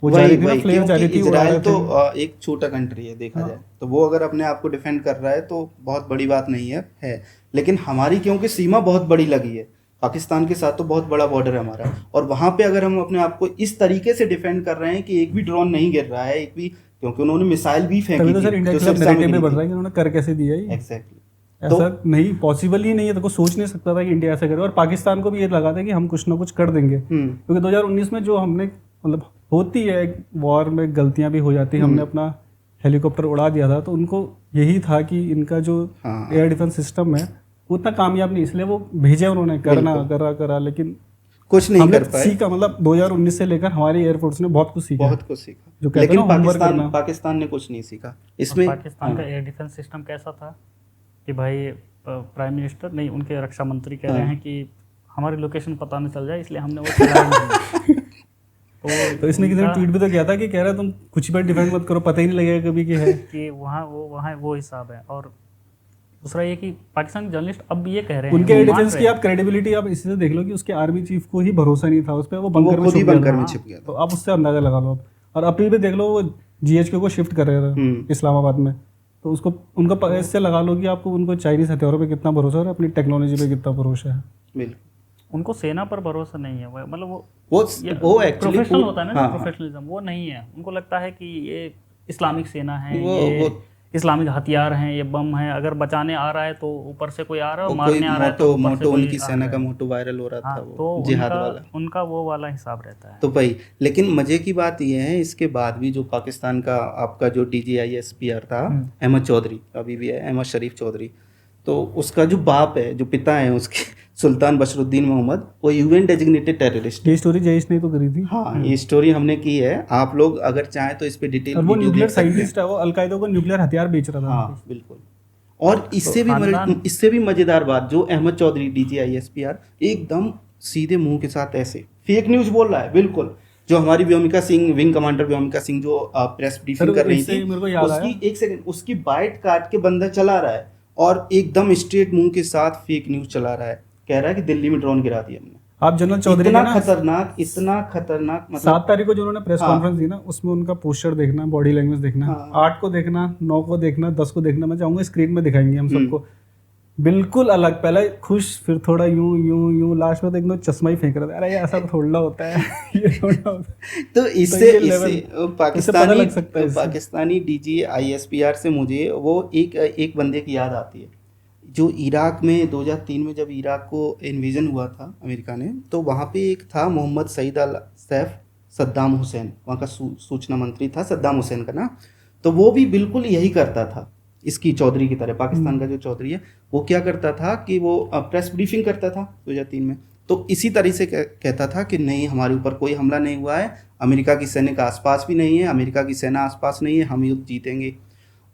वो जा रही थी ना, फ्लेम जा रही थी। इजराइल तो एक छोटा कंट्री है देखा जाए तो, वो अगर अपने आप को डिफेंड कर रहा है तो बहुत बड़ी बात नहीं है। लेकिन हमारी क्योंकि सीमा बहुत बड़ी लगी है, पाकिस्तान के साथ तो बहुत बड़ा बॉर्डर है हमारा, और वहाँ पे अगर हम अपने आप को इस तरीके से डिफेंड कर रहे हैं कि एक भी ड्रोन नहीं गिर रहा है, एक भी, क्योंकि उन्होंने मिसाइल भी फेंकी थी, तो इंडिया के खिलाफ नैरेटिव भी बढ़ रहा है कि उन्होंने कर कैसे दिया है। एग्जैक्टली, ऐसा नहीं पॉसिबल ही नहीं है, तो कोई सोच नहीं सकता था कि इंडिया ऐसा करे, और पाकिस्तान को भी ये लगा था कि हम कुछ ना कुछ कर देंगे, क्योंकि 2019 में जो हमने मतलब होती है वॉर में गलतियां भी हो जाती है, हमने अपना हेलीकॉप्टर उड़ा दिया था, तो उनको यही था कि इनका जो एयर डिफेंस सिस्टम है उतना कामयाब नहीं, इसलिए वो भेजे उन्होंने करा, लेकिन कुछ नहीं कर पाए। सीखा, मतलब 2019 से लेकर हमारी एयरफोर्स ने बहुत कुछ सीखा, जो लेकिन पाकिस्तान ने कुछ नहीं सीखा इसमें। पाकिस्तान का एयर डिफेंस सिस्टम कैसा था कि भाई प्राइम मिनिस्टर नहीं, उनके रक्षा मंत्री कह रहे हैं कि हमारी लोकेशन पता नहीं चल जाए, इसलिए हमने वो चलाया नहीं। तो इसने किसी ने ट्वीट भी तो किया था कि कह रहा है तुम कुछ भी डिफेंड मत करो, पता ही नहीं लगेगा कभी कि है कि वहाँ वो हिसाब है। और दूसरा ये कि पाकिस्तान के जर्नलिस्ट अब ये कह रहे हैं उनके डिफेंस की आप क्रेडिबिलिटी आप इसी से देख लो कि उसके आर्मी चीफ को ही भरोसा नहीं था उस पर, वो बंकर में छिप गया, तो आप उससे अंदाजा लगा लो। और अभी भी देख लो वो GHQ को शिफ्ट कर रहे थे इस्लामाबाद में, तो उसको उनका इससे लगा लो कि आपको उनको चाइनीज हथियारों पे कितना भरोसा है, अपनी टेक्नोलॉजी पे कितना भरोसा है। बिल्कुल, उनको सेना पर भरोसा नहीं है, मतलब वो प्रोफेशनल होता है ना, प्रोफेशनलिज्म वो नहीं है। उनको लगता है कि ये इस्लामिक सेना है, ये इस्लामिक हथियार हैं, ये बम है, अगर बचाने आ रहा है तो ऊपर से कोई आ रहा है, मारने आ रहा है तो मोटो उनकी सेना का मोटो वायरल हो रहा था, वो जिहाद वाला, उनका वो वाला हिसाब रहता है। तो भाई, लेकिन मजे की बात ये है इसके बाद भी जो पाकिस्तान का आपका जो DGISPR था अहमद चौधरी, अभी भी है अहमद शरीफ चौधरी, तो उसका जो बाप है, जो पिता है उसके सुल्तान बशरुद्दीन मोहम्मद, वो UN डेजिग्नेटेड टेररिस्ट। ये स्टोरी जयेश ने तो करी थी। हाँ, ये स्टोरी हमने की है, आप लोग अगर चाहें तो इस पे डिटेल। और वो न्यूक्लियर साइंटिस्ट है, वो अलकायदा को न्यूक्लियर हथियार बेच रहा था। हाँ बिल्कुल। और इससे भी मजेदार बात, जो अहमद चौधरी DGISPR एकदम सीधे मुंह के साथ ऐसे फेक न्यूज बोल रहा है बिल्कुल। जो हमारी व्योमिका सिंह, विंग कमांडर व्योमिका सिंह जो प्रेस ब्रीफिंग कर रही थी, मेरे को याद आया, उसकी एक सेकंड उसकी बाइट काट के बंदा चला रहा है और एकदम स्ट्रेट मुंह के साथ फेक न्यूज चला रहा है, कह रहा है कि दिल्ली में ड्रोन गिरा दिया हमने। आप जनरल चौधरी इतना का खतरनाक मतलब 7 तारीख को जो उन्होंने प्रेस कॉन्फ्रेंस दी ना, उसमें उनका पोस्टर देखना, बॉडी लैंग्वेज देखना, 8 को देखना, 9 को देखना, 10 को देखना, मैं चाहूंगा स्क्रीन में दिखाएंगे हम सबको, बिल्कुल अलग। पहले खुश, फिर थोड़ा यूं यूं यूं, लास्ट में तो एकदम चश्मा ही फेंक रहा था, अरे ये ऐसा थोड़ा होता है ये थोड़ा होता है। तो इससे पाकिस्तानी डीजी ISPR से मुझे वो एक बंदे की याद आती है, जो इराक में 2003 में जब इराक को इन्वेजन हुआ था अमेरिका ने, तो वहाँ पे एक था मोहम्मद सईद अल सैफ सद्दाम हुसैन, वहाँ का सूचना मंत्री था सद्दाम हुसैन का ना। तो वो भी बिल्कुल यही करता था इसकी चौधरी की तरह, पाकिस्तान का जो चौधरी है वो क्या करता था कि वो प्रेस ब्रीफिंग करता था 2003 में, तो इसी तरह से कहता था कि नहीं हमारे ऊपर कोई हमला नहीं हुआ है, अमेरिका की सैनिक आसपास भी नहीं है, अमेरिका की सेना आसपास नहीं है, हम युद्ध जीतेंगे।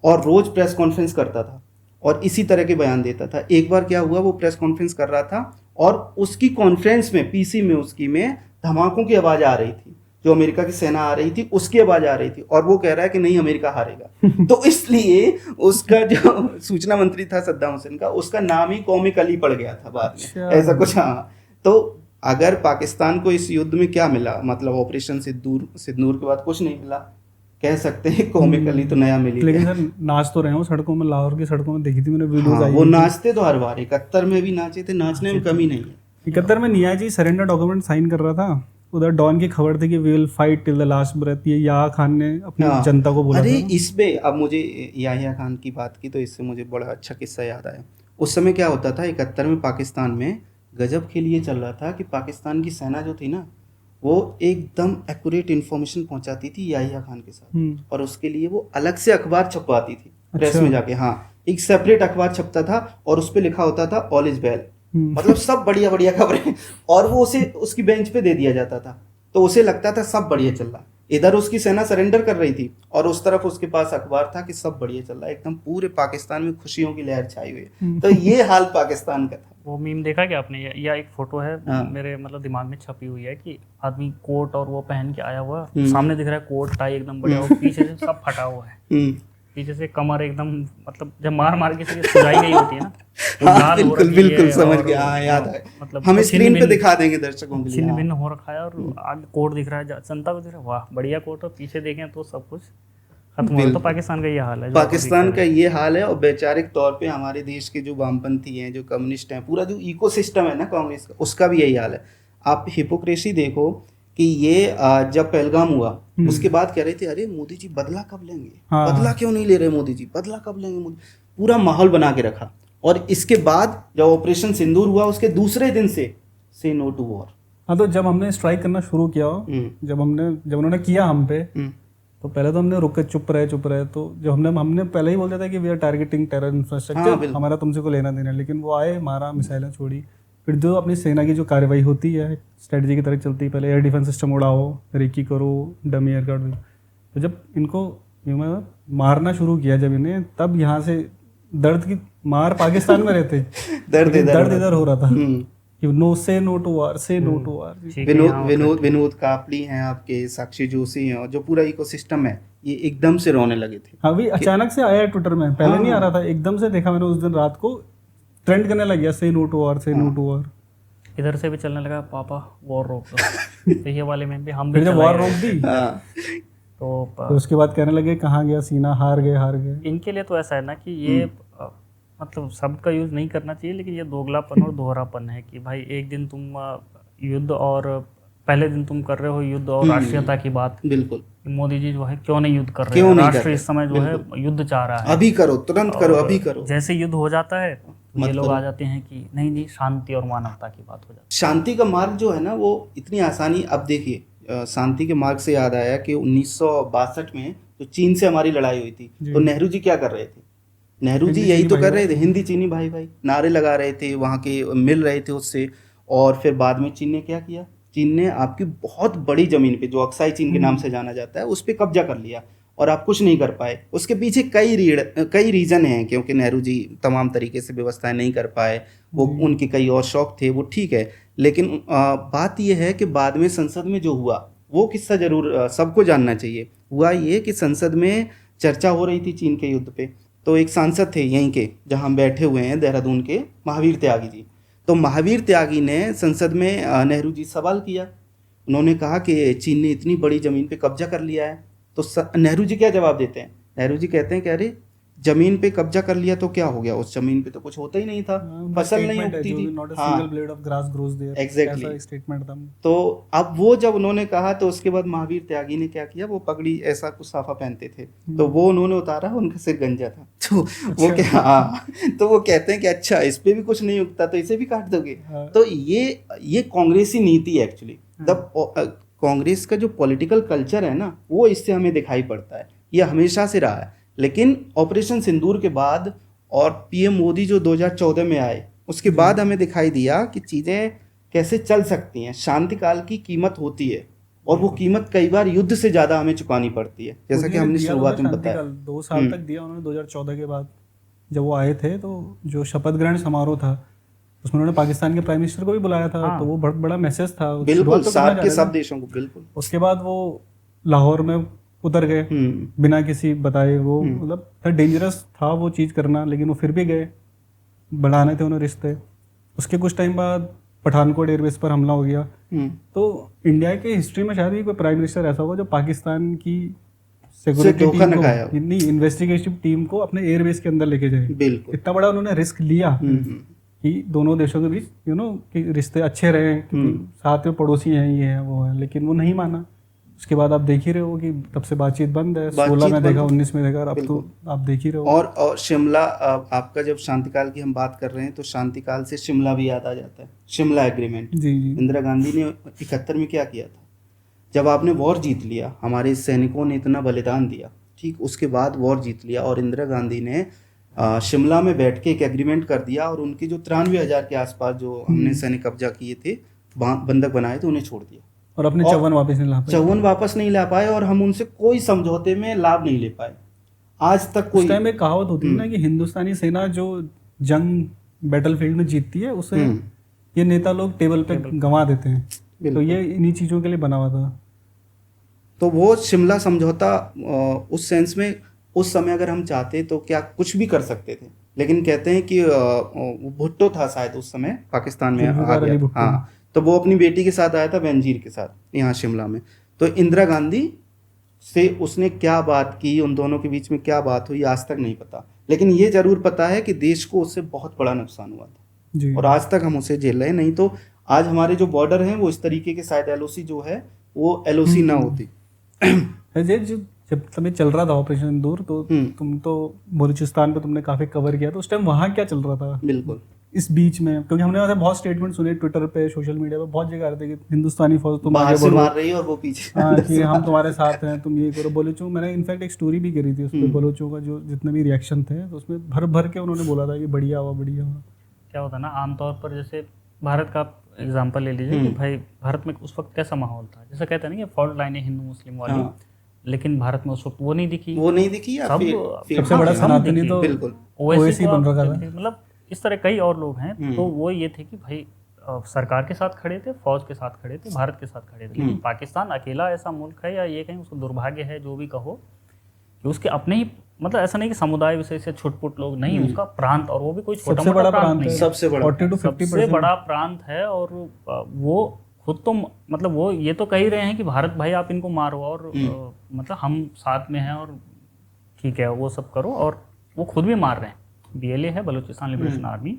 और रोज़ प्रेस कॉन्फ्रेंस करता था और इसी तरह के बयान देता था। एक बार क्या हुआ, वो प्रेस कॉन्फ्रेंस कर रहा था और उसकी कॉन्फ्रेंस में PC में उसकी में धमाकों की आवाज़ आ रही थी, जो अमेरिका की सेना आ रही थी उसकी आवाज़ आ रही थी, और वो कह रहा है कि नहीं अमेरिका हारेगा। तो इसलिए उसका जो सूचना मंत्री था सद्दाम हुसैन का, उसका नाम ही कौमिक अली पड़ गया था बाद में, ऐसा कुछ। हाँ, तो अगर पाकिस्तान को इस युद्ध में क्या मिला, मतलब ऑपरेशन सिंदूर के बाद कुछ नहीं मिला, कह सकते हैं कौमिक अली तो नया मिली। लेकिन सर नाच तो रहे हो सड़कों में, लाहौर की सड़कों में देखी थी मैंने वीडियोस आई। वो नाचते तो हर बार, 71 में भी नाचे थे, नाचने में कमी नहीं है। 71 में नियाजी सरेंडर डॉक्यूमेंट साइन कर रहा था, उधर डॉन की खबर थी कि we will fight till the last breath, ये याह्या खान ने अपनी जनता को बोला। अरे इसमें अब मुझे याह्या खान की बात की तो इससे मुझे बड़ा अच्छा किस्सा याद आया। उस समय क्या होता था 71 में पाकिस्तान में गजब खेल ये चल रहा था कि पाकिस्तान की सेना जो थी ना, वो एकदम एक्यूरेट इन्फॉर्मेशन पहुंचाती थी याह्या खान के साथ, और उसके लिए वो अलग से अखबार छपवाती थी प्रेस में जाके। हाँ, एक सेपरेट अखबार छपता था और उस पर लिखा होता था ऑल इज वेल, मतलब सब बढ़िया बढ़िया खबरें, और वो उसे उसकी बेंच पे दे दिया जाता था, तो उसे लगता था सब बढ़िया चल रहा। इधर उसकी सेना सरेंडर कर रही थी और उस तरफ उसके पास अखबार था कि सब बढ़िया चल रहा है, एकदम पूरे पाकिस्तान में खुशियों की लहर छाई हुई है। तो ये हाल पाकिस्तान का था। वो मीम देखा क्या आपने, या एक फोटो है मेरे मतलब दिमाग में छपी हुई है कि आदमी कोट और वो पहन के आया हुआ, सामने दिख रहा है कोट टाई एकदम बढ़िया, और पीछे से सब फटा हुआ है, पीछे से कमर एकदम, मतलब जब मार के सुजाई गई होती है ना, हाँ, बिल्कुल समझ गया। हाँ, याद है, मतलब हम स्क्रीन पे दिखा देंगे दर्शकों के लिए। छिन्न भिन्न हो रखा है और आगे कोट दिख रहा है, जनता को दिख रहा है, वाह बढ़िया कोट, और पीछे देखें तो सब कुछ खत्म हो। तो पाकिस्तान का ये हाल है, पाकिस्तान का ये हाल है। और वैचारिक तौर पे हमारे देश के जो वामपंथी हैं, जो कम्युनिस्ट हैं, पूरा जो इकोसिस्टम है ना कांग्रेस का, उसका भी यही हाल है। आप हिपोक्रेसी देखो कि ये जब पहलगाम हुआ उसके बाद कह रहे थे अरे मोदी जी बदला कब लेंगे, बदला क्यों नहीं ले रहे मोदी जी, बदला कब लेंगे मोदी, पूरा माहौल बना के रखा। और इसके बाद जब ऑपरेशन सिंदूर हुआ उसके दूसरे दिन से नो टू वॉर। हाँ, तो जब हमने स्ट्राइक करना शुरू किया, जब उन्होंने किया हम पे, तो पहले तो हमने रुके, चुप रहे। तो जब हमने पहले ही बोल दिया था कि we are targeting terror infrastructure, हमारा तुमसे को लेना देना, लेकिन वो आए, मारा, मिसाइलें छोड़ी, फिर जो अपनी सेना की जो कार्रवाई होती है स्ट्रेटजी की तरह चलती है, पहले एयर डिफेंस सिस्टम उड़ाओ, रेकी करो, डमी एयरक्राफ्ट। तो जब इनको मारना शुरू किया जब इन्हें, तब यहाँ से दर्द की मार पाकिस्तान में रहते दर्द इधर हो रहा था कि नो टू वार, से नो टू वार। विनोद कापड़ी हैं आपके, साक्षी जोशी हैं, और जो पूरा इकोसिस्टम है ये एकदम से रोने लगे थे। हाँ भाई, अचानक से आया ट्विटर में, पहले नहीं आ रहा था, एकदम से देखा मैंने उस दिन रात को, ट्रेंड करने लग गया, से नो टू वार, से नो टू वार। इधर से भी चलने लगा, पापा वॉर रोक दो। तो ये वाले में भी हम भी वॉर रोक दी, तो उसके बाद कहने लगे कहाँ गया सीना, हार गए। इनके लिए तो ऐसा है ना कि ये मतलब शब्द का यूज नहीं करना चाहिए, लेकिन ये दोगलापन और दोहरापन है कि भाई एक दिन तुम युद्ध और पहले दिन तुम कर रहे हो युद्ध और राष्ट्रीयता की बात। बिल्कुल, मोदी जी जो है क्यों नहीं युद्ध कर रहे हैं, राष्ट्र इस समय जो है युद्ध चाह रहा है, अभी करो, तुरंत करो, अभी करो। जैसे युद्ध हो जाता है ये लोग आ जाते हैं कि नहीं जी शांति और मानवता की बात हो जाती है। शांति का मार्ग जो है ना वो इतनी आसानी, अब देखिए शांति के मार्ग से याद आया कि 1962 में जो चीन से हमारी लड़ाई हुई थी, तो नेहरू जी क्या कर रहे थे, नेहरू जी यही तो कर रहे थे, हिंदी चीनी भाई भाई नारे लगा रहे थे, वहाँ के मिल रहे थे उससे। और फिर बाद में चीन ने क्या किया, चीन ने आपकी बहुत बड़ी जमीन पे, जो अक्साई चीन के नाम से जाना जाता है, उस पर कब्जा कर लिया और आप कुछ नहीं कर पाए। उसके पीछे कई रीज़न हैं, क्योंकि नेहरू जी तमाम तरीके से व्यवस्थाएं नहीं कर पाए, वो उनके कई और शौक थे, वो ठीक है। लेकिन बात यह है कि बाद में संसद में जो हुआ वो किस्सा जरूर सबको जानना चाहिए। हुआ ये कि संसद में चर्चा हो रही थी चीन के युद्ध पे, तो एक सांसद थे यहीं के, जहाँ हम बैठे हुए हैं, देहरादून के, महावीर त्यागी जी। तो महावीर त्यागी ने संसद में नेहरू जी सवाल किया। उन्होंने कहा कि चीन ने इतनी बड़ी ज़मीन पे कब्जा कर लिया है। तो नेहरू जी क्या जवाब देते हैं? नेहरू जी कहते हैं कि अरे ज़मीन पे कब्जा कर लिया तो क्या हो गया, उस ज़मीन पे तो कुछ होता ही नहीं था, फसल नहीं उगती थी। एग्जैक्टली स्टेटमेंट था। तो अब वो जब उन्होंने कहा तो उसके बाद महावीर त्यागी ने क्या किया, वो पगड़ी ऐसा कुछ साफा पहनते थे, तो वो उन्होंने उतारा, उनका सिर गंजा था। तो वो क्या, तो वो कहते हैं कि अच्छा इस पे भी कुछ नहीं उगता तो इसे भी काट दोगे। तो ये कांग्रेसी नीति है एक्चुअली। तब कांग्रेस का जो पॉलिटिकल कल्चर है ना, वो इससे हमें दिखाई पड़ता है, ये हमेशा से रहा है। लेकिन ऑपरेशन सिंदूर के बाद और पीएम मोदी जो 2014 में आए, उसके बाद हमें दिखाई दिया कि चीज़ें कैसे चल सकती हैं। शांति काल की कीमत होती है, और वो कीमत कई बार युद्ध से ज़्यादा हमें चुकानी पड़ती है, जैसा कि हमने शुरुआत में बताया। 2 साल तक दिया उन्होंने। 2014 के बाद जब वो आए थे, तो जो शपथ ग्रहण समारोह था उसमें उन्होंने पाकिस्तान के प्राइम मिनिस्टर को भी बुलाया था। तो वो बहुत बड़ा मैसेज था, बिल्कुल साथ के सब देशों को। बिल्कुल। उसके बाद वो लाहौर में उतर गए बिना किसी बताए। वो मतलब डेंजरस था वो चीज़ करना, लेकिन वो फिर भी गए, बढ़ाने थे उन्हें रिश्ते। उसके कुछ टाइम बाद पठानकोट एयरबेस पर हमला हो गया। तो इंडिया के हिस्ट्री में शायद ही कोई प्राइम मिनिस्टर ऐसा होगा जो पाकिस्तान की सिक्योरिटी टीम को, नहीं, इन्वेस्टिगेटिव टीम को अपने एयरबेस के अंदर लेके जाए। बिल्कुल। इतना बड़ा उन्होंने रिस्क लिया कि दोनों देशों के बीच कि रिश्ते अच्छे रहे, साथ में पड़ोसी हैं, ये है वो है, लेकिन वो नहीं माना। उसके बाद आप देख ही रहे हो कि तब से बातचीत बंद है। 16 में देखा, 19 में देखा, अब तो आप देख ही रहे हो। और शिमला, आपका जब शांतिकाल की हम बात कर रहे हैं तो शांतिकाल से शिमला भी याद आ जाता है। शिमला एग्रीमेंट, जी। इंदिरा गांधी ने 71 में क्या किया था, जब आपने वॉर जीत लिया, हमारे सैनिकों ने इतना बलिदान दिया, ठीक, उसके बाद वॉर जीत लिया, और इंदिरा गांधी ने शिमला में बैठ के एक एग्रीमेंट कर दिया, और उनकी जो 93,000 के आसपास जो हमने सैनिक कब्जा किए थे, बंधक बनाए थे, उन्हें छोड़ दिया, और अपने 54 वापस नहीं ला पाए, और हम उनसे कोई समझौते में लाभ नहीं ले पाए आज तक। कोई टाइम एक कहावत होती है ना कि हिंदुस्तानी सेना जो जंग बैटलफील्ड में जीतती है, उसे ये नेता लोग टेबल पे गंवा देते हैं। तो ये इन्हीं चीज़ों के लिए बना हुआ था। तो वो शिमला समझौता उस सेंस में उस समय अगर हम चाहते तो क्या कुछ भी कर सकते थे, लेकिन कहते हैं कि भुट्टो था शायद उस समय पाकिस्तान में आ गया। हाँ, तो वो अपनी बेटी के साथ आया था, बेनजीर के साथ, यहाँ शिमला में। तो इंदिरा गांधी से उसने क्या बात की, उन दोनों के बीच में क्या बात हुई, आज तक नहीं पता। लेकिन ये जरूर पता है कि देश को उससे बहुत बड़ा नुकसान हुआ था जी। और आज तक हम उसे झेल रहे हैं। नहीं तो आज हमारे जो बॉर्डर हैं वो इस तरीके के, शायद एलओसी जो है वो एलओसी ना होती। जब तुम्हें चल रहा था ऑपरेशन सिंदूर, तो तुम तो बलूचिस्तान पे तुमने काफी कवर किया, तो उस टाइम वहाँ क्या चल रहा था? बिल्कुल इस बीच में, क्योंकि हमने वहाँ बहुत स्टेटमेंट सुने ट्विटर पे, सोशल मीडिया पे, बहुत जगह आ रहे थे कि हिंदुस्तानी फौज तुम आगे बढ़ो, मार रही है और वो पीछे, हाँ, कि हम तुम्हारे साथ हैं, तुम ये करो। बलूचों, मैंने इनफैक्ट एक स्टोरी भी करी थी उस पर, बलूचों का जो जितने भी रिएक्शन थे, तो उसमें भर भर के उन्होंने बोला था कि बढ़िया हुआ, बढ़िया हुआ। क्या होता है ना, आमतौर पर जैसे भारत का एग्जाम्पल ले लीजिए कि भाई भारत में उस वक्त कैसा माहौल था, जैसे कहते हैं ना कि फॉल्ट लाइन है हिंदू मुस्लिम वाली, लेकिन भारत में उस वक्त वो नहीं दिखी। सबसे बड़ा सनातनी तो ओवैसी बन रखा था। मतलब इस तरह कई और लोग हैं। तो वो ये थे कि भाई सरकार के साथ खड़े थे, फौज के साथ खड़े थे, भारत के साथ खड़े थे। लेकिन पाकिस्तान अकेला ऐसा मुल्क है, या ये कहीं उसको दुर्भाग्य है, जो भी कहो, कि उसके अपने ही, मतलब ऐसा नहीं कि समुदाय विशेष से छुटपुट लोग नहीं, उसका प्रांत, और वो भी कोई छोटा मोटा प्रांत नहीं, सबसे बड़ा प्रांत है। और वो खुद तो मतलब वो ये तो कह ही रहे हैं कि भारत भाई आप इनको मारो, और मतलब हम साथ में हैं और ठीक है वो सब करो, और वो खुद भी मार रहे हैं। BLA है, बलूचिस्तान लिबरेशन आर्मी,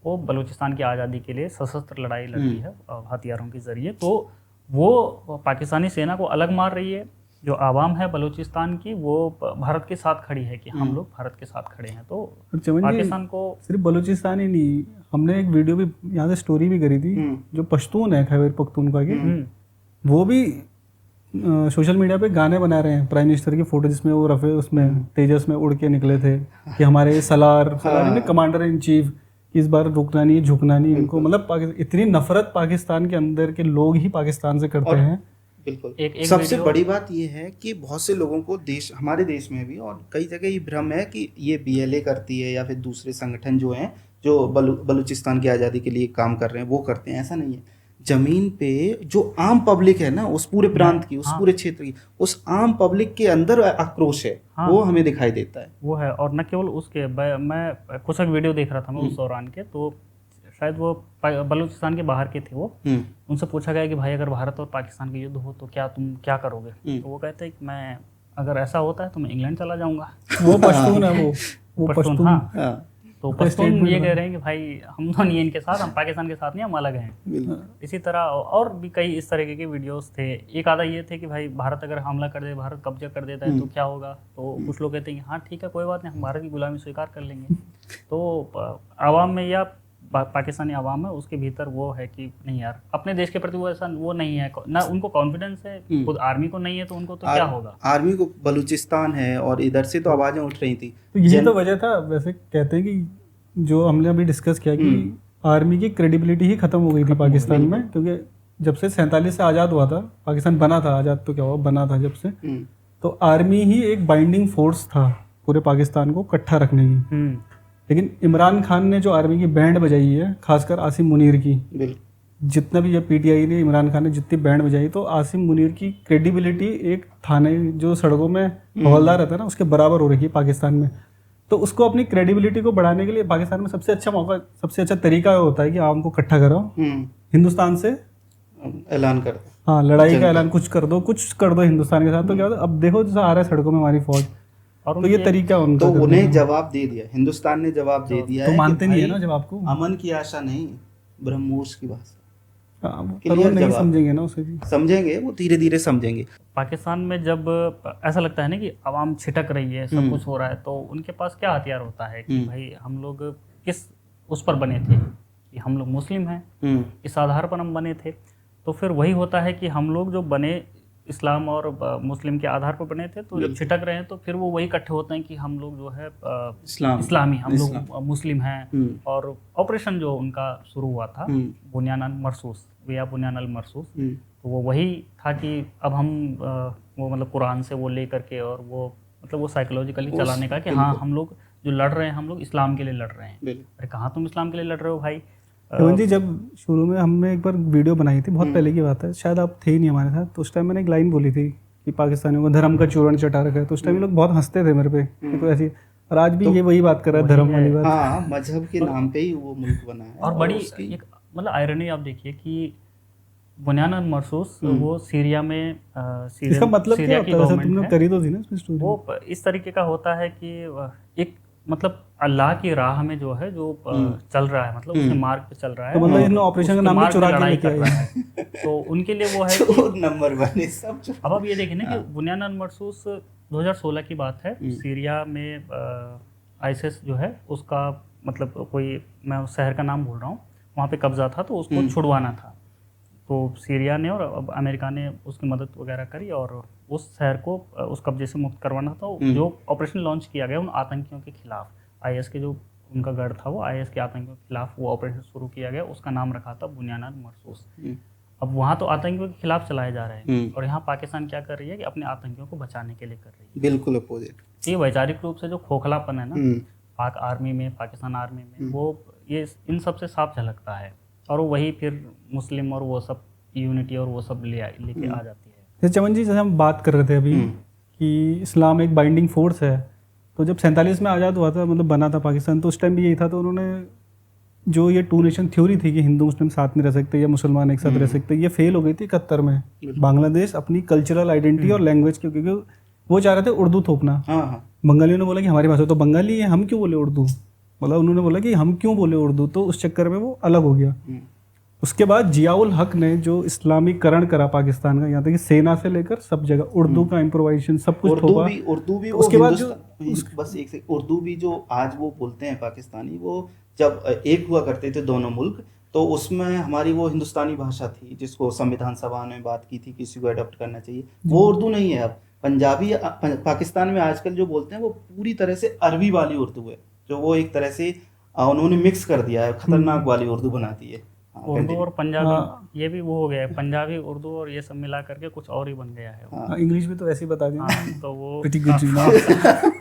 वो बलूचिस्तान की आज़ादी के लिए सशस्त्र लड़ाई लड़ती है हथियारों के जरिए। तो वो पाकिस्तानी सेना को अलग मार रही है। जो आवाम है बलूचिस्तान की, वो भारत के साथ खड़ी है कि हम लोग भारत के साथ खड़े हैं। तो पाकिस्तान को सिर्फ बलूचिस्तान ही नहीं, हमने एक वीडियो भी यहाँ से स्टोरी भी करी थी, जो पश्तून है खैबर पख्तूनख्वा के, वो भी सोशल मीडिया पे गाने बना रहे हैं प्राइम मिनिस्टर की फोटो, जिसमें वो रफे उसमें तेजस में उड़ के निकले थे कि हमारे सलार कमांडर इन चीफ, इस बार रुकना नहीं, झुकना नहीं इनको। मतलब इतनी नफरत पाकिस्तान के अंदर के लोग ही पाकिस्तान से करते हैं। बिल्कुल। एक सबसे बड़ी बात ये है कि बहुत से लोगों को हमारे देश में भी और कई जगह ये भ्रम है कि ये BLA करती है या फिर दूसरे संगठन जो हैं जो बलूचिस्तान की आज़ादी के लिए काम कर रहे हैं वो करते हैं, ऐसा नहीं है। जमीन पे जो आम पब्लिक है ना, उस पूरे प्रांत की, उस पूरे क्षेत्र की, उस आम पब्लिक के अंदर आक्रोश है, वो हमें दिखाई देता है। वो है। और न केवल उसके, मैं कुछ एक वीडियो देख रहा था मैं उस दौरान के, तो शायद वो बलूचिस्तान के बाहर के थे वो, उनसे पूछा गया कि भाई अगर भारत और पाकिस्तान के युद्ध हो तो तुम क्या करोगे? तो वो कहते हैं कि मैं, अगर ऐसा होता है तो मैं इंग्लैंड चला जाऊंगा। वो पश्तून है, वो पश्तून। हाँ, तो पश्तून ये कह रहे हैं कि भाई हम तो नहीं है इनके साथ, हम पाकिस्तान के साथ नहीं, हम अलग हैं। इसी तरह और भी कई इस तरीके के वीडियोस थे। एक आधा ये थे कि भाई भारत अगर हमला कर दे, भारत कब्जा कर देता है तो क्या होगा? तो कुछ लोग कहते हैं कि हाँ ठीक है, कोई बात नहीं, हम भारत की गुलामी स्वीकार कर लेंगे। तो आवाम में या पाकिस्तानी आवाम है उसके भीतर वो है कि नहीं यार, अपने देश के प्रति वो ऐसा वो नहीं है ना, उनको कॉन्फिडेंस है, खुद आर्मी को नहीं है, तो उनको तो क्या होगा? आर्मी को बलूचिस्तान है और इधर से तो आवाजें उठ रही थी। तो यही तो वजह था। वैसे कहते हैं कि जो हमने अभी डिस्कस किया कि आर्मी की क्रेडिबिलिटी ही खत्म हो गई थी पाकिस्तान में, क्योंकि जब से 47 से आज़ाद हुआ था, पाकिस्तान बना था, आज़ाद तो क्या हुआ, बना था जब से, तो आर्मी ही एक बाइंडिंग फोर्स था पूरे पाकिस्तान को इकट्ठा रखने की। लेकिन इमरान खान ने जो आर्मी की बैंड बजाई है, खासकर आसिम मुनीर की, जितना भी ये PTI ने, इमरान खान ने जितनी बैंड बजाई, तो आसिम मुनीर की क्रेडिबिलिटी एक थाने जो सड़कों में हवलदार रहता है ना, उसके बराबर हो रही है पाकिस्तान में। तो उसको अपनी क्रेडिबिलिटी को बढ़ाने के लिए पाकिस्तान में सबसे अच्छा मौका, सबसे अच्छा तरीका होता है कि आवाम को इकट्ठा करो, हिंदुस्तान से ऐलान कर, हाँ लड़ाई का ऐलान कुछ कर दो हिंदुस्तान के साथ। तो क्या होता है, अब देखो जैसा आ रहा है सड़कों में हमारी फौज, और तो ये तरीका उनका, तो उन्हें जवाब दे दिया, हिंदुस्तान ने जवाब दे दिया। तो मानते नहीं है ना जवाब को, अमन की आशा नहीं, ब्रह्मोस की भाषा। नहीं समझेंगे ना उसे भी, समझेंगे, वो धीरे धीरे समझेंगे। पाकिस्तान में जब ऐसा लगता है ना कि आवाम छिटक रही है, सब कुछ हो रहा है, तो उनके पास क्या हथियार होता है कि भाई हम लोग किस उस पर बने थे कि हम लोग मुस्लिम हैं, इस आधार पर हम बने थे। तो फिर वही होता है कि हम लोग जो बने इस्लाम और मुस्लिम के आधार पर बने थे, तो जब छिटक रहे हैं तो फिर वो वही इकट्ठे होते हैं कि हम लोग जो है इस्लामी, हम लोग मुस्लिम हैं। और ऑपरेशन जो उनका शुरू हुआ था बुनियान अल मरसूस, या बुनियान अल मरसूस, तो वो वही था कि अब हम वो मतलब कुरान से वो ले करके, और वो मतलब वो साइकोलॉजिकली चलाने का कि हाँ हम लोग जो लड़ रहे हैं, हम लोग इस्लाम के लिए लड़ रहे हैं। अरे कहाँ तुम इस्लाम के लिए लड़ रहे हो भाई? जी जब शुरू में हमने एक बार वीडियो बनाई थी, बहुत पहले की बात है, शायद आप थे ही नहीं हमारे साथ, तो उस टाइम मैंने एक लाइन बोली थी कि पाकिस्तानियों को धर्म का चूर्ण चटा रखा है। तो उस टाइम लोग बहुत हंसते थे मेरे पे, तो ऐसी, और आज भी ये वही बात कर रहा है, धर्म वाली बात। हाँ, मजहब के नाम पे ही वो मुल्क बना है। और बड़ी एक मतलब आयरनी आप देखिए कि बुनियान अल मरसूस वो सीरिया में, इसका मतलब क्या होता है? तुमने करी तो थी ना इसमें स्टोरी। वो इस तरीके का होता है कि एक मतलब अल्लाह की राह में जो है, जो चल रहा है, मतलब उसके मार्ग पे चल रहा है, तो मतलब इन ऑपरेशन का नाम भी चुरा के लेके आए हैं। तो उनके लिए वो है कि नंबर 1 सब। अब आप ये देखें ना कि बुनियान अल मरसूस 2016 की बात है, सीरिया में आईएसआईएस जो है उसका मतलब कोई, मैं उस शहर का नाम भूल रहा हूँ, वहाँ पे कब्जा था, तो उसको छुड़वाना था। तो सीरिया ने और अमेरिका ने उसकी मदद वगैरह करी और उस शहर को उस कब्जे से मुक्त करवाना था। जो ऑपरेशन लॉन्च किया गया उन आतंकियों के खिलाफ, आईएस के जो उनका गढ़ था, वो आईएस के आतंकियों के खिलाफ वो ऑपरेशन शुरू किया गया, उसका नाम रखा था बुनियान अल मरसूस। अब वहाँ तो आतंकियों के खिलाफ चलाए जा रहे हैं, और यहाँ पाकिस्तान क्या कर रही है कि अपने आतंकियों को बचाने के लिए कर रही है। बिल्कुल अपोजिट। ये वैचारिक रूप से जो खोखलापन है ना पाक आर्मी में, पाकिस्तान आर्मी में, वो ये इन सब से साफ झलकता है। और वही फिर मुस्लिम और वो सब यूनिटी और वो सब लेके आ जाती है। जैसे चमन जी, जैसे हम बात कर रहे थे अभी कि इस्लाम एक बाइंडिंग फोर्स है, तो जब 47 में आज़ाद हुआ था, मतलब बना था पाकिस्तान, तो उस टाइम भी यही था। तो उन्होंने जो ये 2 नेशन थ्योरी थी कि हिंदू मुस्लिम साथ में रह सकते या मुसलमान एक साथ रह सकते, ये फेल हो गई थी 71 में। बांग्लादेश अपनी कल्चरल आइडेंटिटी और लैंग्वेज के, क्योंकि वो चाह रहे थे उर्दू थोपना। बंगालियों ने बोला कि हमारी भाषा तो बंगाली है, हम क्यों बोले उर्दू, मतलब उन्होंने बोला कि हम क्यों बोले उर्दू, तो उस चक्कर में वो अलग हो गया। उसके बाद जियाउल हक ने जो इस्लामीकरण करा पाकिस्तान का, यहाँ तक कि सेना से लेकर सब जगह उर्दू का इम्प्रोवाइजेशन सब कुछ थोपा। उर्दू भी उसके बाद जो बस एक से उर्दू भी जो आज वो बोलते हैं पाकिस्तानी, वो जब एक हुआ करते थे दोनों मुल्क, तो उसमें हमारी वो हिंदुस्तानी भाषा थी जिसको संविधान सभा ने बात की थी किसी को अडॉप्ट करना चाहिए, वो उर्दू नहीं है। अब पंजाबी पाकिस्तान में आजकल जो बोलते हैं वो पूरी तरह से अरबी वाली उर्दू है, जो वो एक तरह से उन्होंने मिक्स कर दिया है, खतरनाक वाली उर्दू बनाती है। उर्दू और पंजाबी ये भी वो हो गया है, पंजाबी उर्दू और ये सब मिला करके कुछ और ही बन गया है वो। इंग्लिश भी तो ऐसे ही बता दिया। हाँ, तो वो Pretty good, you know.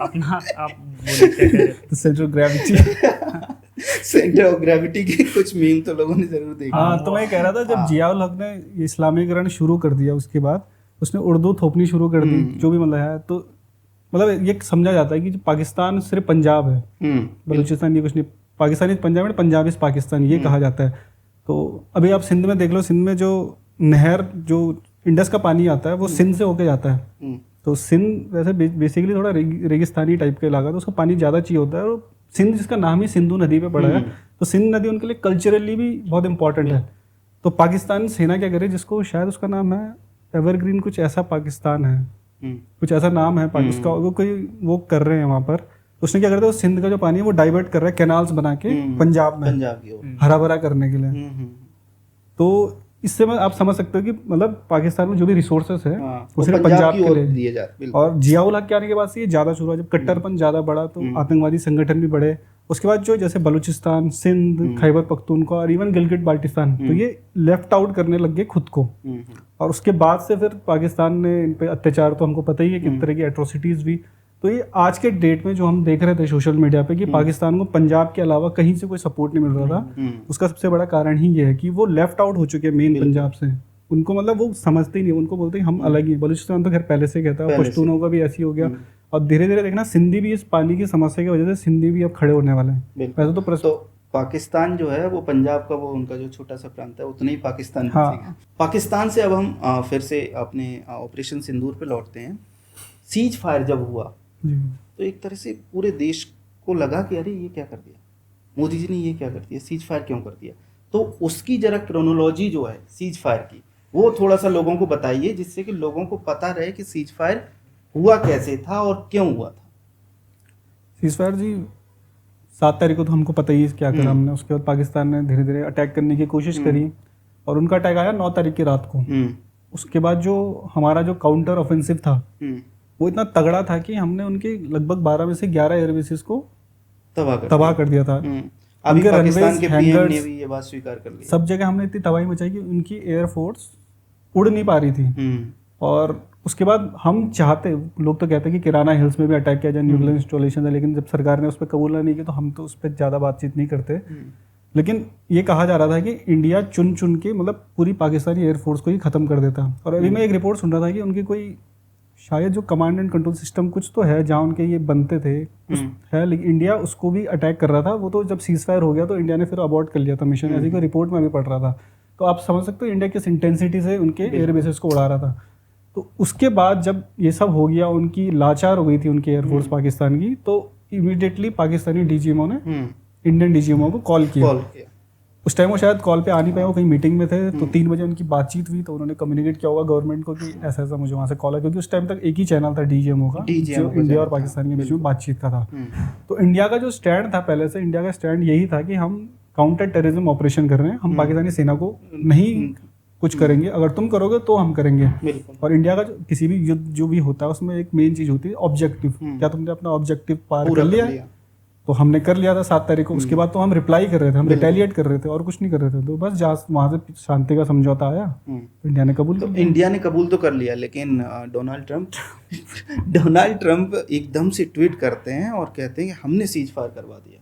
अपना आप बोलिए क्या कह रहे थे? Centre of gravity. Centre of gravity के कुछ मीम तो लोगों ने जरूर देखा। हाँ, तो मैं कह रहा था जब जियाउल हक ने इस्लामीकरण शुरू कर दिया उसके बाद उसने उर्दू थोपनी शुरू कर दी, जो भी मतलब है, तो मतलब ये समझा जाता है कि पाकिस्तान सिर्फ पंजाब है, बलूचिस्तान ये कुछ नहीं, पाकिस्तानी पंजाब में, पंजाब इस पाकिस्तान ये कहा जाता है। तो अभी आप सिंध में देख लो, सिंध में जो नहर जो इंडस का पानी आता है वो सिंध से होके जाता है। तो सिंध वैसे बेसिकली थोड़ा रेगिस्तानी टाइप का इलाका, तो उसको पानी ज़्यादा चाहिए होता है, और सिंध जिसका नाम ही सिंधु नदी पे पड़ा है, तो सिंध नदी उनके लिए कल्चरली भी बहुत इंपॉर्टेंट है। तो पाकिस्तान सेना क्या करे, जिसको शायद उसका नाम है एवरग्रीन, कुछ ऐसा पाकिस्तान है, कुछ ऐसा नाम है उसका, वो कोई वो कर रहे हैं वहाँ पर। उसने क्या करता है, सिंध का जो पानी है वो डाइवर्ट कर रहा है कैनाल्स बना के पंजाब में हरा भरा करने के लिए। तो इससे आप समझ सकते हो कि मतलब पाकिस्तान में जो भी रिसोर्सेस है वो सिर्फ पंजाब के लिए दिए जाते हैं। और जियाउल हक के आने के बाद से ये ज़्यादा शुरू हुआ, जब कट्टरपन ज़्यादा बढ़ा तो आतंकवादी संगठन भी बढ़े। उसके बाद जो जैसे बलूचिस्तान, सिंध, खैबर पख्तूनख्वा और इवन गिलगिट बाल्टिस्तान, तो ये लेफ्ट आउट करने लग गए खुद को। और उसके बाद से फिर पाकिस्तान ने इन पे अत्याचार तो हमको पता ही है किस तरह की एट्रोसिटीज़ भी। तो ये आज के डेट में जो हम देख रहे थे सोशल मीडिया पे कि पाकिस्तान को पंजाब के अलावा कहीं से कोई सपोर्ट नहीं मिल रहा था, उसका सबसे बड़ा कारण ही ये है कि वो लेफ्ट आउट हो चुके हैं मेन पंजाब से। उनको मतलब वो समझते ही नहीं, उनको बोलते हैं हम अलग ही। बलूचिस्तान तो खैर पहले से कहता है, पश्तूनों का भी ऐसी हो गया। और धीरे धीरे देखना सिंधी भी इस पानी की समस्या की वजह से सिंधी भी अब खड़े होने वाले हैं। वैसे तो पाकिस्तान जो है वो पंजाब का वो उनका जो छोटा सा प्रांत है उतना ही पाकिस्तान। हाँ। पाकिस्तान से अब हम फिर से अपने ऑपरेशन सिंदूर पे लौटते हैं। सीज फायर जब हुआ तो एक तरह से पूरे देश को लगा कि अरे ये क्या कर दिया मोदी जी ने, ये क्या कर दिया, सीज फायर क्यों कर दिया। तो उसकी जरा क्रोनोलॉजी जो है सीज फायर की वो थोड़ा सा लोगों को बताइए, जिससे कि लोगों को पता रहे कि सीज फायर हुआ कैसे था और क्यों हुआ था। सीज फायर जी 7 तारीख को तो हमको पता ही है क्या करा हमने। उसके बाद पाकिस्तान ने धीरे धीरे अटैक करने की कोशिश करी और उनका अटैक आया 9 तारीख की रात को। उसके बाद जो हमारा जो काउंटर ऑफेंसिव था वो इतना तगड़ा था कि हमने उनके लगभग 12 में से 11 एयरबेसेस को तबाह कर दिया था। अभी पाकिस्तान के पीएम ने भी ये बात स्वीकार कर ली। सब जगह हमने इतनी तबाही मचाई कि उनकी एयरफोर्स उड़ नहीं पा रही थी। और उसके बाद हम चाहते, लोग तो कहते हैं कि किराना हिल्स में भी अटैक किया जाए, न्यूक्लियर इंस्टॉलेशन है, लेकिन जब सरकार ने उस पर कबूला नहीं किया तो हम तो उस पर ज़्यादा बातचीत नहीं करते। लेकिन ये कहा जा रहा था कि इंडिया चुन चुन के मतलब पूरी पाकिस्तानी एयरफोर्स को ही ख़त्म कर देता। और अभी मैं एक रिपोर्ट सुन रहा था कि उनकी कोई शायद जो कमांड एंड कंट्रोल सिस्टम कुछ तो है जहाँ उनके ये बनते थे है, लेकिन इंडिया उसको भी अटैक कर रहा था। वो तो जब सीज फायर हो गया तो इंडिया ने फिर अबॉर्ट कर लिया था मिशन, ऐसी कोई रिपोर्ट में अभी पढ़ रहा था। तो आप समझ सकते हो इंडिया किस इंटेंसिटी से उनके एयरबेसेस को उड़ा रहा था। तो उसके बाद जब ये सब हो गया, उनकी लाचार हो गई थी उनकी एयरफोर्स पाकिस्तान की, तो इमीडिएटली पाकिस्तानी डीजीएमओ ने इंडियन डीजीएमओ को कॉल किया। उस टाइम वो शायद कॉल पे आ नहीं पाए, वो कहीं मीटिंग में थे। तो 3 बजे उनकी बातचीत हुई तो उन्होंने कम्युनिकेट किया होगा गवर्नमेंट को कि ऐसा ऐसा मुझे वहाँ से कॉल है, क्योंकि उस टाइम तक एक ही चैनल था डीजीएमओ का जो इंडिया और पाकिस्तान के बीच में बातचीत का था। तो इंडिया का जो स्टैंड था पहले से, इंडिया का स्टैंड यही था कि हम काउंटर टेररिज्म ऑपरेशन कर रहे हैं, हम पाकिस्तानी सेना को नहीं कुछ करेंगे, अगर तुम करोगे तो हम करेंगे। और इंडिया का किसी भी युद्ध जो भी होता है उसमें एक मेन चीज होती है ऑब्जेक्टिव। क्या तुमने अपना ऑब्जेक्टिव पार कर लिया? तो हमने कर लिया था 7 तारीख को। उसके बाद तो हम रिप्लाई कर रहे थे, हम रिटेलिएट कर रहे थे और कुछ नहीं कर रहे थे। तो बस जहाँ वहाँ से शांति का समझौता आया, इंडिया ने कबूल तो इंडिया ने कबूल तो कर लिया, लेकिन डोनाल्ड ट्रंप एकदम से ट्वीट करते हैं और कहते हैं कि हमने सीज फायर करवा दिया।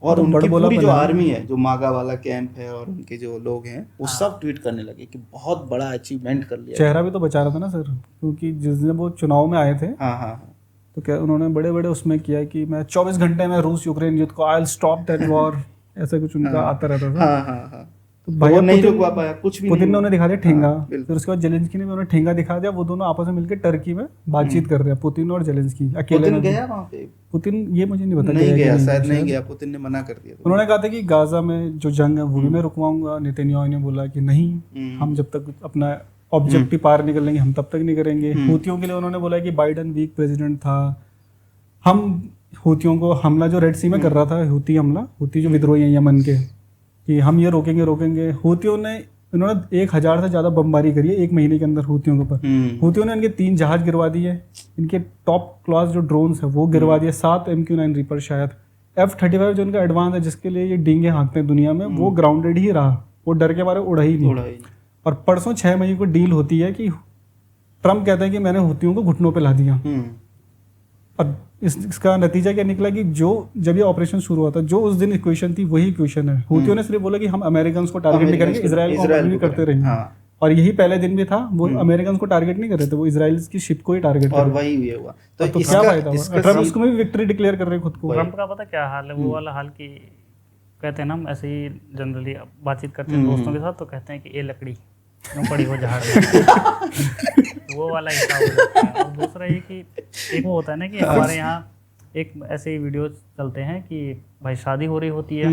और उनकी पूरी जो आर्मी है, जो मागा वाला कैंप है और उनके जो लोग हैं, वो सब ट्वीट करने लगे कि बहुत बड़ा अचीवमेंट कर लिया। चेहरा भी तो बचा रहा था ना सर, क्योंकि जिस दिन वो चुनाव में आए थे, हाँ, तो क्या उन्होंने बड़े बड़े उसमें किया कि मैं 24 घंटे में रूस यूक्रेन युद्ध को, I will stop that war, ऐसा कुछ उनका आता रहता था। हाँ। तो भैया नहीं रुकवा पाया, कुछ भी पुतिन ने उन्हें दिखा दिया ठेंगा, फिर उसके बाद जेलेंस्की ने भी उन्हें ठेंगा दिखा दिया। वो दोनों आपस में मिलकर टर्की में बातचीत कर रहे हैं, पुतिन और जेलेंस्की। अकेले पुतिन गया वहाँ पे? पुतिन ये मुझे नहीं पता, नहीं गया, शायद नहीं गया, पुतिन ने मना कर दिया। उन्होंने कहा था कि गाजा में जो जंग है वो भी मैं रुकवाऊंगा। नेतन्याहू ने बोला कि नहीं, हम जब तक अपना ऑब्जेक्टिव पार नहीं कर लेंगे हम तब तक नहीं करेंगे। हूतियों के लिए उन्होंने बोला कि बाइडन वीक प्रेसिडेंट था, हम हूतियों को हमला जो रेड सी में कर रहा था, हूती हमला, हूती जो विद्रोही हैं यमन के, कि हम ये रोकेंगे। हूतियों ने, इन्होंने 1000 से ज़्यादा बमबारी करी है 1 महीने के अंदर हूतियों के ऊपर। हूतियों ने इनके 3 जहाज गिरवा दिए, इनके टॉप क्लास जो ड्रोन्स है वो गिरवा दिए, 7 MQ-9 रीपर, शायद F-35 जो इनका एडवांस है जिसके लिए ये डींगे हाँकते हैं दुनिया में, वो ग्राउंडेड ही रहा। वो डर के मारे उड़ा ही नहीं। और परसों 6 मई को डील होती है कि ट्रम्प कहते हैं कि मैंने हूतियों को घुटनों पे ला दिया। और इसका नतीजा क्या निकला कि जब ये ऑपरेशन शुरू हुआ था, जो उस दिन इक्वेशन थी वही इक्वेशन है। हूतियों ने सिर्फ बोला कि हम अमेरिकन को टारगेट नहीं करेंगे, इजराइल को करते रहेंगे। और यही पहले दिन भी था, वो अमेरिकन को टारगेट नहीं कर रहे थे, वो इजराइल की शिप को ही टारगेट और वही हुआ। तो क्या फायदा हुआ? ट्रम्प उसको भी विक्ट्री डिक्लेयर कर रहे हैं खुद को। ट्रम्प का पता क्या हाल है, वो वाला हाल की कहते हैं ना, हम ऐसे ही जनरली बातचीत करते हैं दोस्तों के साथ, तो कहते हैं कि ये लकड़ी क्यों पड़ी हो जहाज वो वाला हिसाब हो जाता है। और दूसरा ये कि एक वो होता है ना कि हमारे यहाँ एक ऐसे ही वीडियो चलते हैं कि भाई शादी हो रही होती है,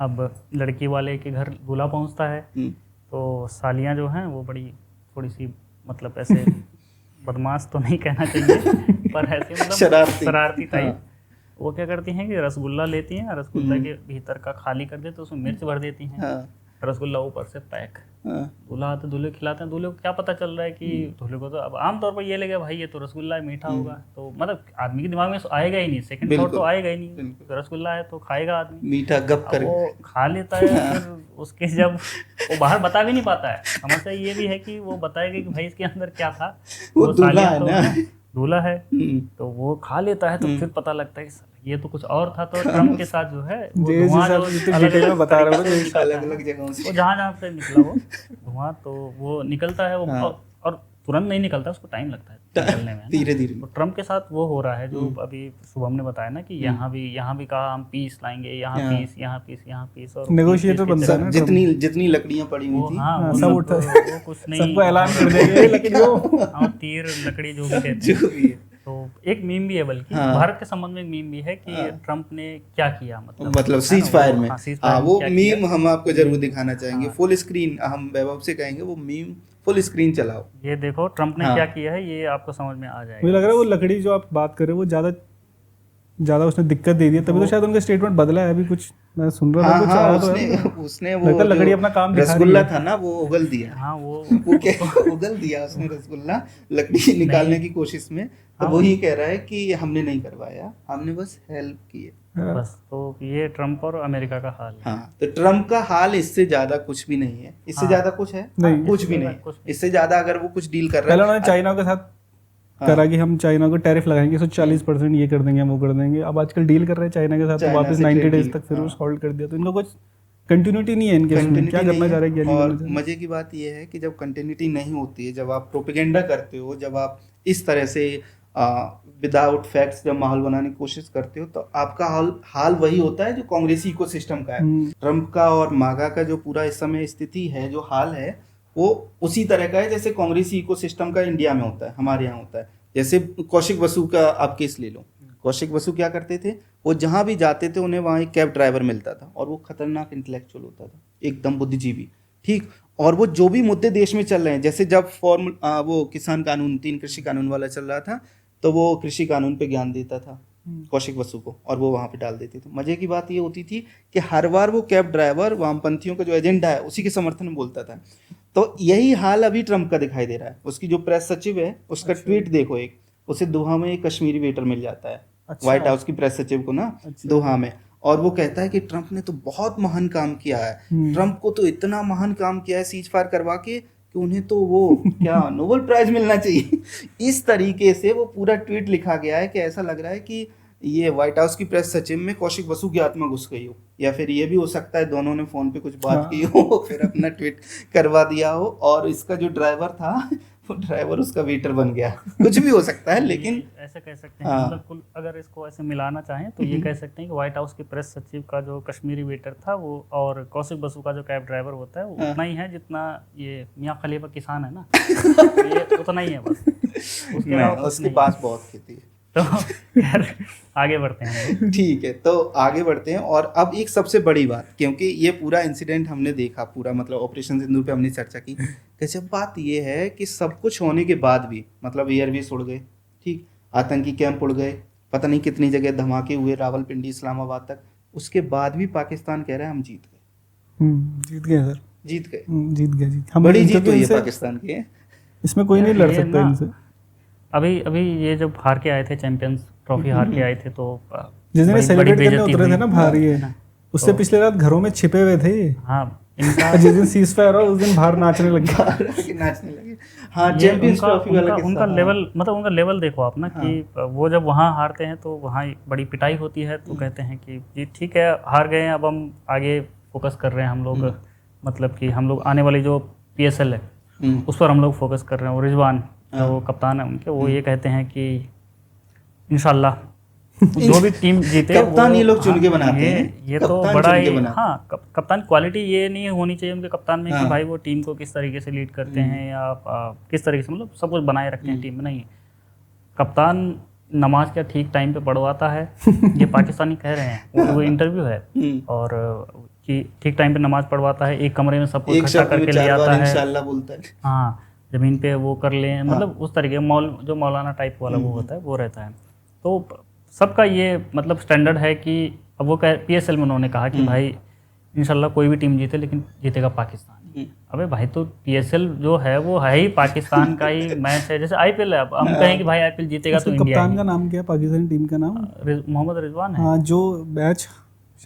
अब लड़की वाले के घर दूल्हा पहुँचता है, तो सालियाँ जो हैं वो बड़ी थोड़ी सी मतलब ऐसे बदमाश तो नहीं कहना चाहिए पर ऐसे मतलब शरारती टाइप, वो क्या करती हैं कि रसगुल्ला लेती हैं, रसगुल्ला के भीतर का खाली कर देते, उसमें मिर्च भर देती हैं, रसगुल्ला ऊपर से पैक। दूल्हा आते, दूल्हे खिलाते हैं, दूल्हे को क्या पता चल रहा है कि दूल्हे को तो अब आमतौर पर ये लगे भाई ये तो रसगुल्ला है, मीठा होगा, तो मतलब आदमी के दिमाग में आएगा ही नहीं, सेकंड थॉट तो आएगा ही नहीं, रसगुल्ला है तो खाएगा आदमी, मीठा गप कर वो खा लेता है। फिर उसके जब वो बाहर बता भी नहीं पाता है, समस्या ये भी है कि वो बताएगा कि भाई इसके अंदर क्या था, वो दूल्हा है ना, दूल्हा है, तो वो खा लेता है, तो फिर पता लगता है ये तो कुछ और था। तो ट्रम्प के साथ जो है वो धुआं जो अलग-अलग बता रहे हो, अलग-अलग जगहों से, वो जहाँ से निकला वो धुआं, तो वो निकलता है वो, और तुरंत नहीं निकलता, उसको टाइम लगता है निकलने में, धीरे धीरे। तो ट्रम्प के साथ वो हो रहा है जो अभी शुभम ने बताया ना कि यहाँ भी कहा हम पीस लाएंगे, यहाँ पीस और नेगोशिएटर बनता है ना, जितनी लकड़ियां पड़ी हुई थी सब उठा, वो कुछ नहीं, सबको ऐलान कर देंगे लकड़ियों, तीर लकड़ी जो भी कहते हैं। तो एक मीम भी है, बल्कि भारत के संबंध में एक मीम भी है कि ट्रम्प ने क्या किया, मतलब सीज फायर में, वो मीम हम आपको जरूर दिखाना चाहेंगे, फुल स्क्रीन, हम वैभव से कहेंगे वो मीम फुल स्क्रीन चलाओ, ये देखो ट्रम्प ने क्या किया है, ये आपको समझ में आ जाएगा। मुझे लग रहा है वो लकड़ी जो आप बात कर रहे हो वो ज्यादा उसने दिक्कत दे दी है, तभी तो शायद उनका स्टेटमेंट बदला है। अभी कुछ मैं सुन रहा था, उसने वो लकड़ी अपना काम रसगुल्ला था ना, वो उगल दिया, हाँ वो उगल दिया उसने रसगुल्ला लकड़ी निकालने की कोशिश में, तो वही कह रहा है कि हमने नहीं करवाया, हमने बस हेल्प की है बस। तो ये ट्रम्प और अमेरिका का हाल है। हाँ, तो ट्रम्प का हाल इससे ज्यादा कुछ भी नहीं है, इससे ज्यादा कुछ है नहीं, कुछ भी नहीं, इससे ज्यादा अगर वो कुछ डील कर रहा है, पहले उन्होंने चाइना के साथ करा कि हम चाइना को टैरिफ लगाएंगे, 40% ये कर देंगे, वो कर देंगे। अब आजकल डील कर रहे हैं चाइना के साथ, तो वापस 90 डेज तक फिर वो सॉल्व कर दिया, तो इनको कुछ कंटिन्यूटी नहीं है इनके इसमें, क्या करना चाह रहे हैं। और मजे की बात ये है कि जब कंटिन्यूटी नहीं होती है, जब आप प्रोपेगेंडा करते हो, जब आप इस तरह से विदाउट फैक्ट्स जब माहौल बनाने की कोशिश करते हो, तो आपका हाल वही होता है जो कांग्रेसी इकोसिस्टम का है। ट्रम्प का और मागा का जो पूरा इस समय स्थिति है, जो हाल है, वो उसी तरह का है जैसे कांग्रेसी इकोसिस्टम का इंडिया में होता है, हमारे यहाँ होता है। जैसे कौशिक बसु का आप केस ले लो, कौशिक बसु क्या करते थे, वो जहाँ भी जाते थे उन्हें वहाँ एक कैब ड्राइवर मिलता था, और वो खतरनाक इंटेलेक्चुअल होता था, एकदम बुद्धिजीवी, ठीक। और वो जो भी मुद्दे देश में चल रहे हैं, जैसे जब वो किसान कानून 3 कृषि कानून वाला चल रहा था, तो वो कृषि कानून पे ज्ञान देता था कौशिक बसु को, और वो वहाँ पे डाल देते थे। मजे की बात ये होती थी कि हर बार वो कैब ड्राइवर वामपंथियों का जो एजेंडा है उसी के समर्थन में बोलता था। तो यही हाल अभी ट्रम्प का दिखाई दे रहा है। उसकी जो प्रेस सचिव है, उसका ट्वीट देखो, एक उसे दोहा में एक कश्मीरी वेटर मिल जाता है, व्हाइट हाउस की प्रेस सचिव को ना, दोहा में, और वो कहता है कि ट्रम्प ने तो बहुत महान काम किया है, ट्रम्प को तो इतना महान काम किया है सीज फायर करवा के कि उन्हें तो वो क्या नोबेल प्राइज मिलना चाहिए। इस तरीके से वो पूरा ट्वीट लिखा गया है कि ऐसा लग रहा है कि ये व्हाइट हाउस की प्रेस सचिव में कौशिक बसु की आत्मा घुस गई हो, या फिर ये भी हो सकता है दोनों ने फोन पे कुछ बात की हो, फिर अपना ट्वीट करवा दिया हो, और इसका जो ड्राइवर था वो ड्राइवर उसका वेटर बन गया, कुछ भी हो सकता है। लेकिन ऐसे कह सकते हैं, मतलब अगर इसको ऐसे मिलाना चाहें तो ये कह सकते हैं कि व्हाइट हाउस के प्रेस सचिव का जो कश्मीरी वेटर था वो, और कौशिक बसु का जो कैब ड्राइवर होता है, वो उतना ही है जितना ये मियाँ खलीफा किसान है ना, ये उतना ही है बस, उसके पास बहुत खेती है। तो आगे बढ़ते हैं, ठीक है, तो आगे बढ़ते हैं। और अब एक सबसे बड़ी बात, क्योंकि ये पूरा इंसिडेंट हमने देखा, पूरा मतलब ऑपरेशन सिंदूर पे हमने चर्चा की, कैसे बात ये है कि सब कुछ होने के बाद भी, मतलब एयरबेस उड़ गए, ठीक, आतंकी कैंप उड़ गए, पता नहीं कितनी जगह धमाके हुए, रावलपिंडी इस्लामाबाद तक, उसके बाद भी पाकिस्तान कह रहा है हम जीत गए। सर, जीत गए, बड़ी जीत हुई है पाकिस्तान की, इसमें कोई नहीं लड़ सकता इनसे। अभी ये जब हार के आए थे, चैंपियंस ट्रॉफी हार के आए थे, तो जिस दिन सेलिब्रेट करने उतरे थे ना बाहर, ये उससे पिछले रात घरों में छिपे हुए थे। हाँ, इनका जिस दिन सीज फायर हुआ उस दिन बाहर नाचने लग गया। नाचने लगे। हाँ, ये चैंपियंस उनका ट्रॉफी वाला उनका, उनका लेवल मतलब उनका लेवल देखो आप ना कि वो जब वहाँ हारते हैं तो वहाँ बड़ी पिटाई होती है, तो कहते हैं कि जी ठीक है हार गए हैं, अब हम आगे फोकस कर रहे हैं हम लोग, मतलब कि हम लोग आने वाली जो PSL है उस पर हम लोग फोकस कर रहे हैं। और रिजवान जो कप्तान है उनके, वो ये कहते हैं कि इंशाल्लाह जो भी टीम जीते कप्तान ये लोग चुन के बनाते हैं। ये तो बड़ा ही, हाँ कप्तान क्वालिटी ये नहीं होनी चाहिए उनके कप्तान में कि भाई वो टीम को किस तरीके से लीड करते हैं या किस तरीके से मतलब सब कुछ बनाए रखते हैं टीम में, नहीं। कप्तान नमाज क्या ठीक टाइम पे पढ़वाता है, ये पाकिस्तानी कह रहे हैं, वो इंटरव्यू है, और कि ठीक टाइम पे नमाज पढ़वाता है, एक कमरे में सबको इकट्ठा करके ले आता है, इंशाल्लाह बोलता है, हाँ ज़मीन पे वो कर लें, मतलब उस तरीके जो मौलाना टाइप वाला वो होता है वो रहता है। तो सबका ये मतलब स्टैंडर्ड है कि अब वो PSL में उन्होंने कहा कि भाई इंशाल्लाह कोई भी टीम जीते लेकिन जीतेगा पाकिस्तान। अबे भाई तो PSL जो है वो है ही पाकिस्तान का ही मैच है, जैसे IPL है। अब हम कहें कि भाई IPL जीतेगा तो इंडिया। कप्तान का नाम क्या है पाकिस्तानी टीम का नाम? मोहम्मद रिजवान है। हाँ, जो मैच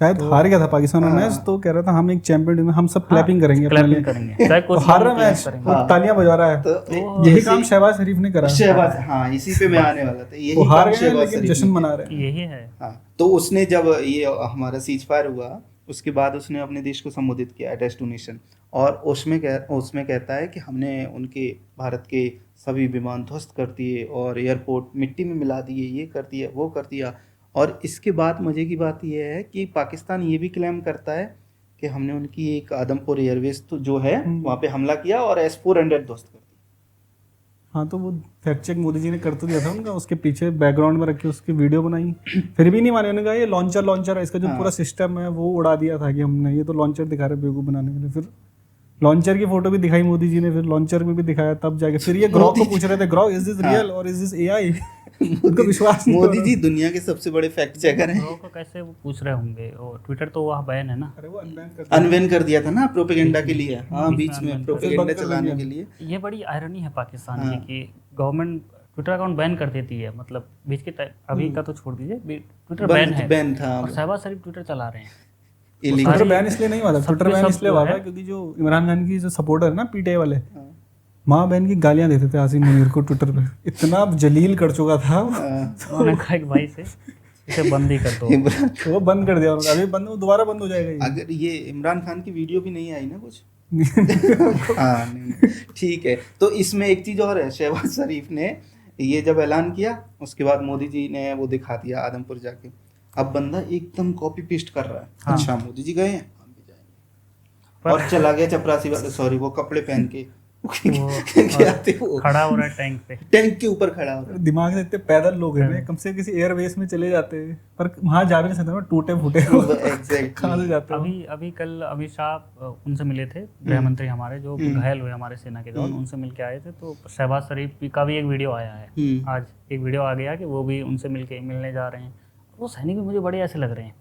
शायद हार गया था पाकिस्तान में मैच, तो कह रहा था हम एक चैंपियन टीम, हम सब क्लैपिंग करेंगे, क्लैपिंग करेंगे, चाहे कुछ हार रहा मैच वो तालियां बजा रहा है। तो यही काम शहबाज शरीफ ने करा। शहबाज, हाँ इसी पे मैं आने वाला था, यही हार काम गए शहबाज लेकिन शरीफ जश्न ने मना किया। रहे हैं। यही है। हाँ, तो उसने जब ये हमारा सीज फायर हुआ उसके बाद उसने अपने देश को संबोधित किया एड्रेस टू नेशन, और उसमें कहता है कि हमने उनके भारत के सभी विमान ध्वस्त कर दिए और एयरपोर्ट मिट्टी में मिला दिए, ये कर दिया वो कर दिया। और इसके बाद मज़े की बात यह है कि पाकिस्तान ये भी क्लेम करता है कि हमने उनकी एक आदमपुर एयरवेज तो जो है वहाँ पे हमला किया और S-400 ध्वस्त कर दी। हाँ, तो वो फैक्ट चेक मोदी जी ने कर तो दिया था उनका, उसके पीछे बैकग्राउंड में रख के उसकी वीडियो बनाई, फिर भी नहीं माने। उन्होंने कहा ये लॉन्चर है, इसका जो पूरा सिस्टम है वो उड़ा दिया था कि हमने, ये तो लॉन्चर दिखा रहे बेवकूफ़ बनाने के लिए। फिर लॉन्चर की फोटो भी दिखाई मोदी जी ने, फिर लॉन्चर में भी दिखाया, तब जाके फिर ये ग्रॉक को पूछ रहे थे, ग्रॉक इज दिस रियल और इज दिस AI? उनको विश्वास नहीं। मोदी जी दुनिया के सबसे बड़े फैक्ट चेकर हैं। ग्रॉक को कैसे वो पूछ रहे होंगे? और ट्विटर तो वह बैन है ना। अरे वो अनबैन कर दिया था ना प्रोपेगेंडा के लिए। हाँ, बीच में प्रोपेगेंडा चलाने के लिए। ये बड़ी आयरनी है पाकिस्तान की कि गवर्नमेंट ट्विटर अकाउंट बैन कर देती है, मतलब बीच के अभी का तो छोड़ दीजिए, ट्विटर बैन था और शहबाज शरीफ ट्विटर चला रहे हैं। ट्विटर बैन इसलिए नहीं हुआ था, ट्विटर बैन इसलिए हुआ था क्योंकि जो इमरान खान की जो सपोर्टर है ना PTI वाले, माँ बहन की गालियां देते थे आसिम मुनीर को ट्विटर पे, इतना जलील कर चुका था। उन्होंने कहा कि भाई से इसे बंद ही कर दो, तो वो बंद कर दिया उन्होंने। अभी बंद, वो दोबारा बंद हो जाएगा। अगर ये इमरान खान की वीडियो भी नहीं आई ना कुछ। हाँ नहीं, ठीक है। तो इसमें एक चीज़ और है, शहबाज शरीफ ने ये जब ऐलान किया उसके बाद मोदी जी ने वो दिखा दिया आदमपुर जाके। अब बंदा एकदम कॉपी पेस्ट कर रहा है। हाँ। अच्छा मोदी जी गए हैं, हम भी जाएंगे, और चला गया चपरासी वाले, सॉरी वो कपड़े पहन के खड़ा हो रहा है टैंक के ऊपर खड़ा हो रहा है। दिमाग से इतने पैदल लोग हैं, कम से कम किसी एयरवेज में चले जाते हैं, पर वहाँ जा भी नहीं सकते, टूटे फूटे कहाँ से जाते हैं। अभी कल अमित शाह उनसे मिले थे, गृह मंत्री हमारे जो घायल हुए हमारे सेना के जवान, उनसे मिल के आए थे। तो शहबाज शरीफ का भी एक वीडियो आया है, आज एक वीडियो आ गया कि वो भी उनसे मिलने जा रहे हैं। वो सैनिक भी मुझे बड़े ऐसे लग रहे हैं,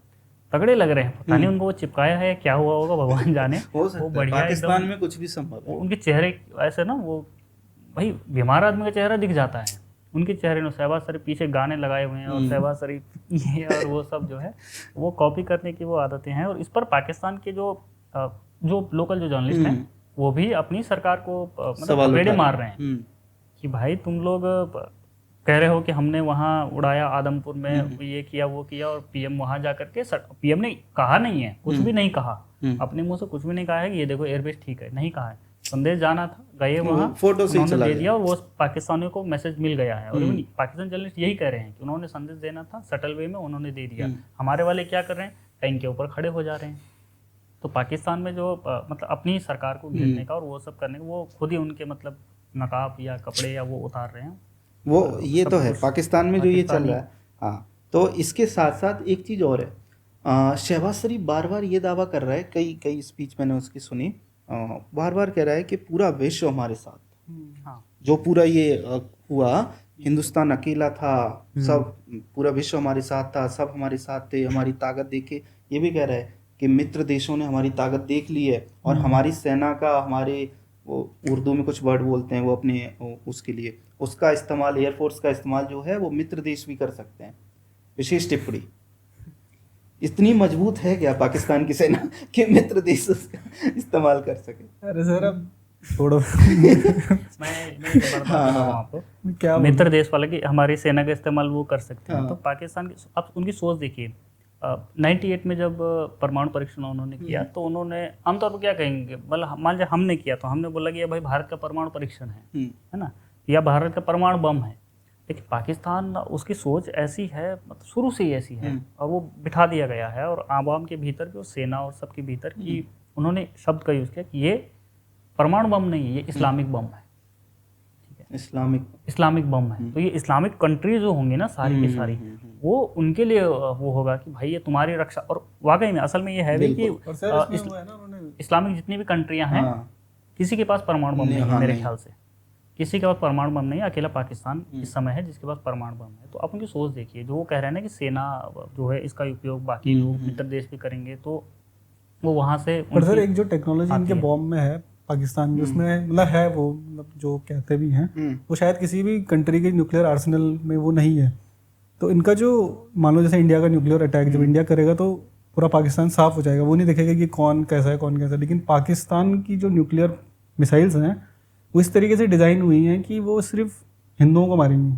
तगड़े लग रहे हैं, पता नहीं उनको वो चिपकाया है, क्या हुआ होगा भगवान जाने। वो बढ़िया, पाकिस्तान में कुछ भी संभव है। उनके चेहरे ऐसे ना, वो भाई बीमार आदमी का चेहरा दिख जाता है उनके चेहरे में। शहबाज शरीफ पीछे गाने लगाए हुए हैं और शहबाज शरीफ ये और वो सब जो है वो कॉपी करने की वो आदतें हैं। और इस पर पाकिस्तान के जो लोकल जो जर्नलिस्ट हैं वो भी अपनी सरकार को मतलब बेड़े मार रहे हैं कि भाई तुम लोग कह रहे हो कि हमने वहाँ उड़ाया आदमपुर में, ये किया वो किया, और PM वहाँ जा करके PM ने कहा नहीं है, कुछ भी नहीं कहा, अपने मुंह से कुछ भी नहीं कहा है कि ये देखो एयरबेस ठीक है, नहीं कहा है। संदेश जाना था, गए वहाँ, फोटो से उन्होंने दे दिया और वो पाकिस्तानियों को मैसेज मिल गया है। और पाकिस्तान जर्नलिस्ट यही कह रहे हैं कि उन्होंने संदेश देना था सटल वे में, उन्होंने दे दिया। हमारे वाले क्या कर रहे हैं, टैंक के ऊपर खड़े हो जा रहे हैं। तो पाकिस्तान में जो मतलब अपनी सरकार को घेरने का और वो सब करने का, वो खुद ही उनके मतलब नकाब या कपड़े या वो उतार रहे हैं वो। ये तो है पाकिस्तान में जो ये चल रहा है। हाँ, तो इसके साथ साथ एक चीज़ और है, शहबाज शरीफ बार बार ये दावा कर रहा है, कई स्पीच मैंने उसकी सुनी, बार बार कह रहा है कि पूरा विश्व हमारे साथ। हाँ, जो पूरा ये हुआ, हिंदुस्तान अकेला था, सब पूरा विश्व हमारे साथ था, सब हमारे साथ थे, हमारी ताकत देखे। ये भी कह रहा है कि मित्र देशों ने हमारी ताकत देख ली है और हमारी सेना का, हमारे वो उर्दू में कुछ वर्ड बोलते हैं वो अपने उसके लिए, उसका इस्तेमाल, एयरफोर्स का इस्तेमाल जो है वो मित्र देश भी कर सकते हैं। विशेष टिप्पणी, इतनी मजबूत है क्या पाकिस्तान की सेना कि मित्र देश उसका इस्तेमाल कर सके? अरे सर अब थोड़ा मैं एक बार बताता हूँ आपको, क्या मित्र देश वाले की हमारी सेना का इस्तेमाल वो कर सकते हैं। हाँ। तो पाकिस्तान की आप उनकी सोच देखिए, 98 में जब परमाणु परीक्षण उन्होंने किया तो उन्होंने आमतौर पर क्या कहेंगे, मतलब मान लीजिए हमने किया तो हमने बोला कि ये भाई भारत का परमाणु परीक्षण है ना, या भारत का परमाणु बम है। लेकिन पाकिस्तान उसकी सोच ऐसी है, मतलब शुरू से ही ऐसी है, और वो बिठा दिया गया है, और आवाम के भीतर भी और सेना और सबके भीतर की उन्होंने शब्द का यूज़ किया कि ये परमाणु बम नहीं है, ये इस्लामिक बम है। इस्लामिक बम है। तो ये इस्लामिक कंट्री जो होंगी ना सारी की सारी, वो उनके लिए वो होगा कि भाई ये तुम्हारी रक्षा। और वाकई में असल में ये है भी कि इस्लामिक जितनी भी कंट्रियां हैं किसी के पास परमाणु बम नहीं है मेरे ख्याल से, किसी के पास परमाणु बम नहीं है, अकेला पाकिस्तान इस समय है जिसके पास परमाणु बम है। तो आप उनकी सोच देखिए, जो वो कह रहे हैं ना कि सेना जो है इसका उपयोग बाकी लोग मित्र देश भी करेंगे, तो वो वहाँ से पर सर एक जो टेक्नोलॉजी इनके बॉम्ब में है पाकिस्तान में, उसमें मतलब है वो, मतलब जो कहते भी हैं वो शायद किसी भी कंट्री के न्यूक्लियर आर्सेनल में वो नहीं है। तो इनका जो मान लो जैसे इंडिया का न्यूक्लियर अटैक जब इंडिया करेगा तो पूरा पाकिस्तान साफ हो जाएगा, वो नहीं देखेगा कि कौन कैसा है कौन कैसा है। लेकिन पाकिस्तान की जो न्यूक्लियर मिसाइल्स हैं वो इस तरीके से डिज़ाइन हुई हैं कि वो सिर्फ हिंदुओं को मारेंगी।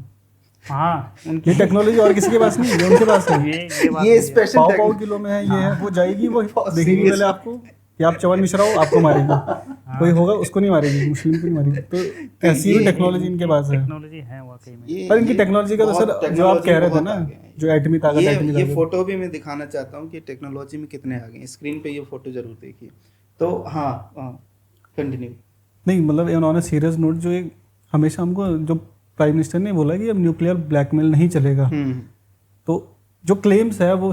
हाँ, ये टेक्नोलॉजी और किसी के पास नहीं है, उनके पास है। ये स्पेशल पाव किलो में है, ये है, वो जाएगी, वो देखेगी पहले आपको कि आप चवन मिश्रा हो, आपको मारेगी। कोई होगा उसको नहीं मारेगी, मुस्लिम को नहीं मारेगी। तो ऐसी भी टेक्नोलॉजी इनके पास है। टेक्नोलॉजी है वाकई में। पर इनकी टेक्नोलॉजी का तो सर जो आप कह रहे थे ना, जो एटमी ताकत, ये फोटो भी मैं दिखाना चाहता हूँ कि टेक्नोलॉजी में कितने आगे। स्क्रीन पे ये फोटो जरूर देखिए। तो हाँ कंटिन्यू। नहीं मतलब उन्होंने सीरियस नोट जो एक हमेशा हमको जो प्राइम मिनिस्टर ने बोला कि अब न्यूक्लियर ब्लैकमेल नहीं चलेगा। तो जो क्लेम्स है वो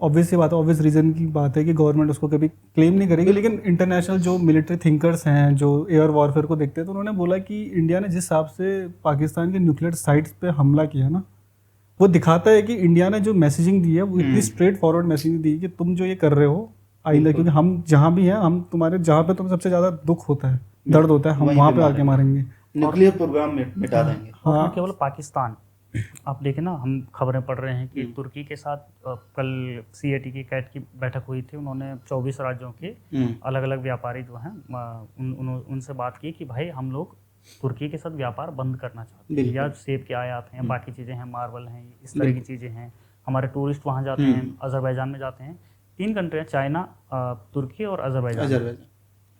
ऑब्वियस सी बात है, ऑब्वियस रीजन की बात है कि गवर्नमेंट उसको कभी क्लेम नहीं करेगी। लेकिन इंटरनेशनल जो मिलिट्री थिंकर्स हैं जो एयर वॉरफेयर को देखते हैं, तो उन्होंने बोला कि इंडिया ने जिस हिसाब से पाकिस्तान के न्यूक्लियर साइट्स पे हमला किया ना, वो दिखाता है कि इंडिया ने जो मैसेजिंग दी है वो इतनी स्ट्रेट फॉरवर्ड मैसेजिंग दी है कि तुम जो ये कर रहे हो आइंदा, क्योंकि हम जहाँ भी हैं, हम तुम्हारे जहाँ पे तुम्हें सबसे ज़्यादा दुख होता है, दर्द होता है, हम वहाँ पे आके मारेंगे, न्यूक्लियर प्रोग्राम मिटा देंगे। हाँ, केवल पाकिस्तान। आप देखें ना, हम खबरें पढ़ रहे हैं कि तुर्की के साथ कल CAT की कैट की बैठक हुई थी। उन्होंने 24 राज्यों के अलग अलग व्यापारी जो हैं उनसे बात की कि भाई हम लोग तुर्की के साथ व्यापार बंद करना चाहते हैं, या सेब के आयात हैं, बाकी चीज़ें हैं, मार्बल हैं, इस तरह की चीज़ें हैं। हमारे टूरिस्ट वहाँ जाते हैं, अजरबैजान में जाते हैं। 3 कंट्रियाँ, चाइना, तुर्की और अजरबैजान,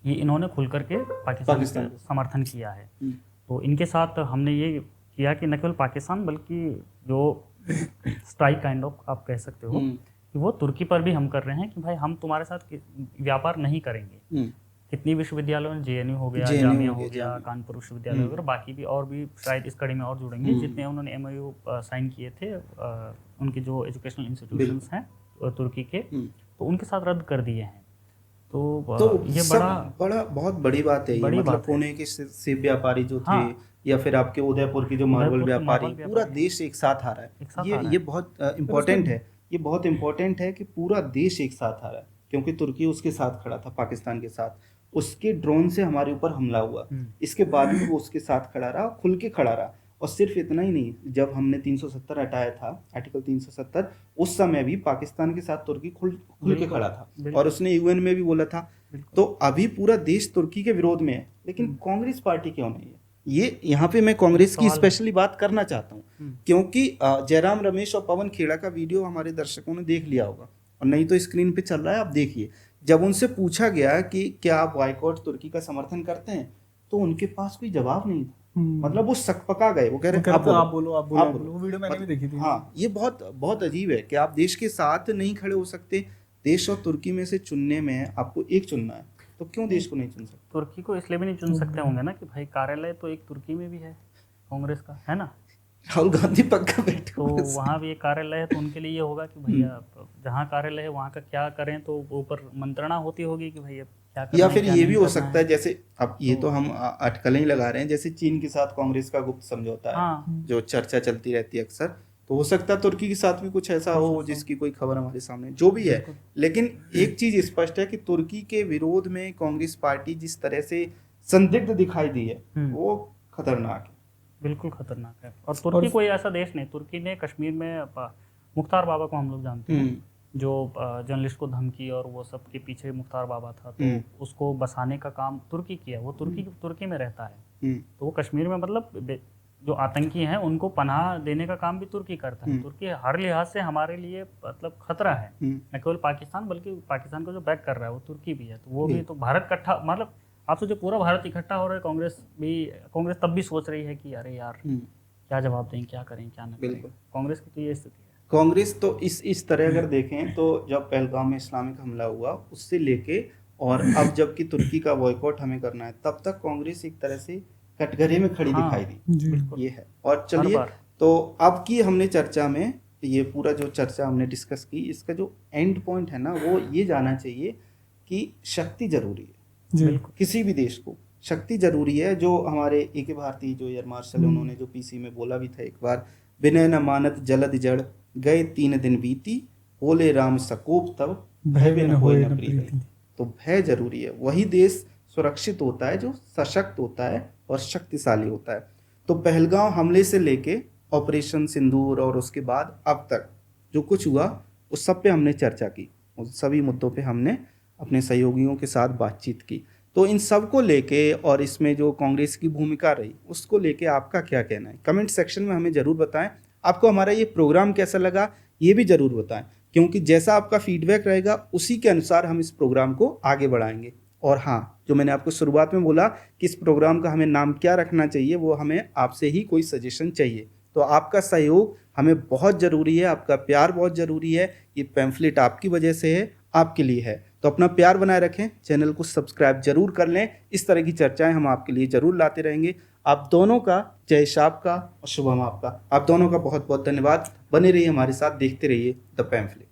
ये इन्होंने खुल करके पाकिस्तान का समर्थन किया है। तो इनके साथ हमने ये किया कि न केवल पाकिस्तान बल्कि जो स्ट्राइक काइंड ऑफ आप कह सकते हो कि वो तुर्की पर भी हम कर रहे हैं कि भाई हम तुम्हारे साथ व्यापार नहीं करेंगे। कितनी विश्वविद्यालयों में JNU हो गया, जामिया हो गया, कानपुर विश्वविद्यालय वगैरह, बाकी भी और भी शायद इस कड़ी में और जुड़ेंगे जितने उन्होंने MOU साइन किए थे उनके जो एजुकेशनल इंस्टीट्यूशंस हैं तुर्की के, तो उनके साथ रद्द कर दिए हैं। तो ये बड़ा बहुत बड़ी बात है। मतलब पुणे के सेब व्यापारी जो थे, या फिर आपके उदयपुर की जो मार्बल व्यापारी, पूरा देश एक साथ आ रहा है। ये बहुत इम्पोर्टेंट है। ये बहुत इम्पोर्टेंट है कि पूरा देश एक साथ आ रहा है, क्योंकि तुर्की उसके साथ खड़ा था, पाकिस्तान के साथ। उसके ड्रोन से हमारे ऊपर हमला हुआ, इसके बाद में वो उसके साथ खड़ा रहा, खुल के खड़ा रहा। और सिर्फ इतना ही नहीं, जब हमने 370 हटाया था, आर्टिकल 370, उस समय भी पाकिस्तान के साथ तुर्की खुल के खड़ा था, और उसने UN में भी बोला था। तो अभी पूरा देश तुर्की के विरोध में है, लेकिन कांग्रेस पार्टी क्यों नहीं है? ये यहाँ पे मैं कांग्रेस की स्पेशली बात करना चाहता हूँ, क्योंकि जयराम रमेश और पवन खेड़ा का वीडियो हमारे दर्शकों ने देख लिया होगा, और नहीं तो स्क्रीन पे चल रहा है, आप देखिए। जब उनसे पूछा गया कि क्या आप बॉयकॉट तुर्की का समर्थन करते हैं, तो उनके पास कोई जवाब नहीं था। मतलब वो सकपका गए, वो कह रहे आप बोलो। वो वीडियो मैंने भी देखी थी। हाँ, ये बहुत अजीब है कि आप देश के साथ नहीं खड़े हो सकते। देश और तुर्की में से चुनने में आपको एक चुनना है, तो क्यों देश को नहीं चुन सकते? तुर्की को इसलिए भी नहीं चुन सकते होंगे ना कि भाई कार्यालय तो एक तुर्की में भी है कांग्रेस का, है ना, राहुल गांधी पक्का बैठे, तो वहाँ भी एक कार्यालय है। तो उनके लिए ये होगा कि भैया जहाँ कार्यालय है वहाँ का क्या करें, तो ऊपर मंत्रणा होती होगी कि भैया क्या करना। या फिर ये भी हो सकता है, जैसे अब ये तो हम अटकलें ही लगा रहे हैं, जैसे चीन के साथ कांग्रेस का गुप्त समझौता है, जो चर्चा चलती रहती है अक्सर, तो हो सकता है तुर्की के साथ भी कुछ ऐसा हो जिसकी कोई खबर हमारे सामने, जो भी है। लेकिन एक चीज स्पष्ट है कि तुर्की के विरोध में कांग्रेस पार्टी जिस तरह से संदिग्ध दिखाई दी है, वो खतरनाक है, बिल्कुल खतरनाक है। और तुर्की कोई ऐसा देश नहीं, तुर्की ने कश्मीर में मुख्तार बाबा को हम लोग जानते हैं, जो जर्नलिस्ट को धमकी और वो सब के पीछे मुख्तार बाबा था, तो उसको बसाने का काम तुर्की किया। वो तुर्की में रहता है, तो वो कश्मीर में मतलब जो आतंकी हैं उनको पनाह देने का काम भी तुर्की करता है। तुर्की हर लिहाज से हमारे लिए मतलब खतरा है, न केवल पाकिस्तान बल्कि पाकिस्तान को जो बैक कर रहा है वो तुर्की भी है। तो वो भी, तो भारत इकट्ठा, मतलब आप सोचो पूरा भारत इकट्ठा हो रहा है। कांग्रेस तब भी सोच रही है कि अरे यार क्या जवाब दें, क्या करें, क्या न करें। कांग्रेस की तो ये स्थिति है। कांग्रेस तो इस तरह अगर देखें तो जब पहलगाम में इस्लामिक हमला हुआ उससे लेके और अब जबकि तुर्की का बॉयकॉट हमें करना है, तब तक कांग्रेस एक तरह से कटघरे में खड़ी दिखाई दी। ये है। और चलिए, तो अब की हमने चर्चा में ये पूरा जो चर्चा हमने डिस्कस की, इसका जो एंड पॉइंट है ना, वो ये जाना चाहिए कि शक्ति जरूरी है। किसी भी देश को शक्ति जरूरी है। जो हमारे ए.के. भारती जो एयर मार्शल है, उन्होंने जो पीसी में बोला भी था एक बार, विनय न मानत जलद जड़ गए 3 दिन बीती, बोले राम सकोप तब भय बिन होए न प्रीति। तो भय जरूरी है। वही देश सुरक्षित होता है जो सशक्त होता है और शक्तिशाली होता है। तो पहलगाम हमले से लेके ऑपरेशन सिंदूर और उसके बाद अब तक जो कुछ हुआ उस सब पे हमने चर्चा की, उस सभी मुद्दों पे हमने अपने सहयोगियों के साथ बातचीत की। तो इन सब को लेके और इसमें जो कांग्रेस की भूमिका रही उसको लेके आपका क्या कहना है, कमेंट सेक्शन में हमें ज़रूर बताएं। आपको हमारा ये प्रोग्राम कैसा लगा ये भी ज़रूर बताएं, क्योंकि जैसा आपका फीडबैक रहेगा उसी के अनुसार हम इस प्रोग्राम को आगे बढ़ाएंगे। और हाँ, जो मैंने आपको शुरुआत में बोला कि इस प्रोग्राम का हमें नाम क्या रखना चाहिए, वो हमें आपसे ही कोई सजेशन चाहिए। तो आपका सहयोग हमें बहुत ज़रूरी है, आपका प्यार बहुत ज़रूरी है। ये पैम्फलेट आपकी वजह से है, आपके लिए है। तो अपना प्यार बनाए रखें, चैनल को सब्सक्राइब जरूर कर लें। इस तरह की चर्चाएं हम आपके लिए ज़रूर लाते रहेंगे। आप दोनों का, जयेश आपका और शुभम आपका, आप दोनों का बहुत बहुत धन्यवाद। बने रहिए हमारे साथ, देखते रहिए द पैम्फलेट।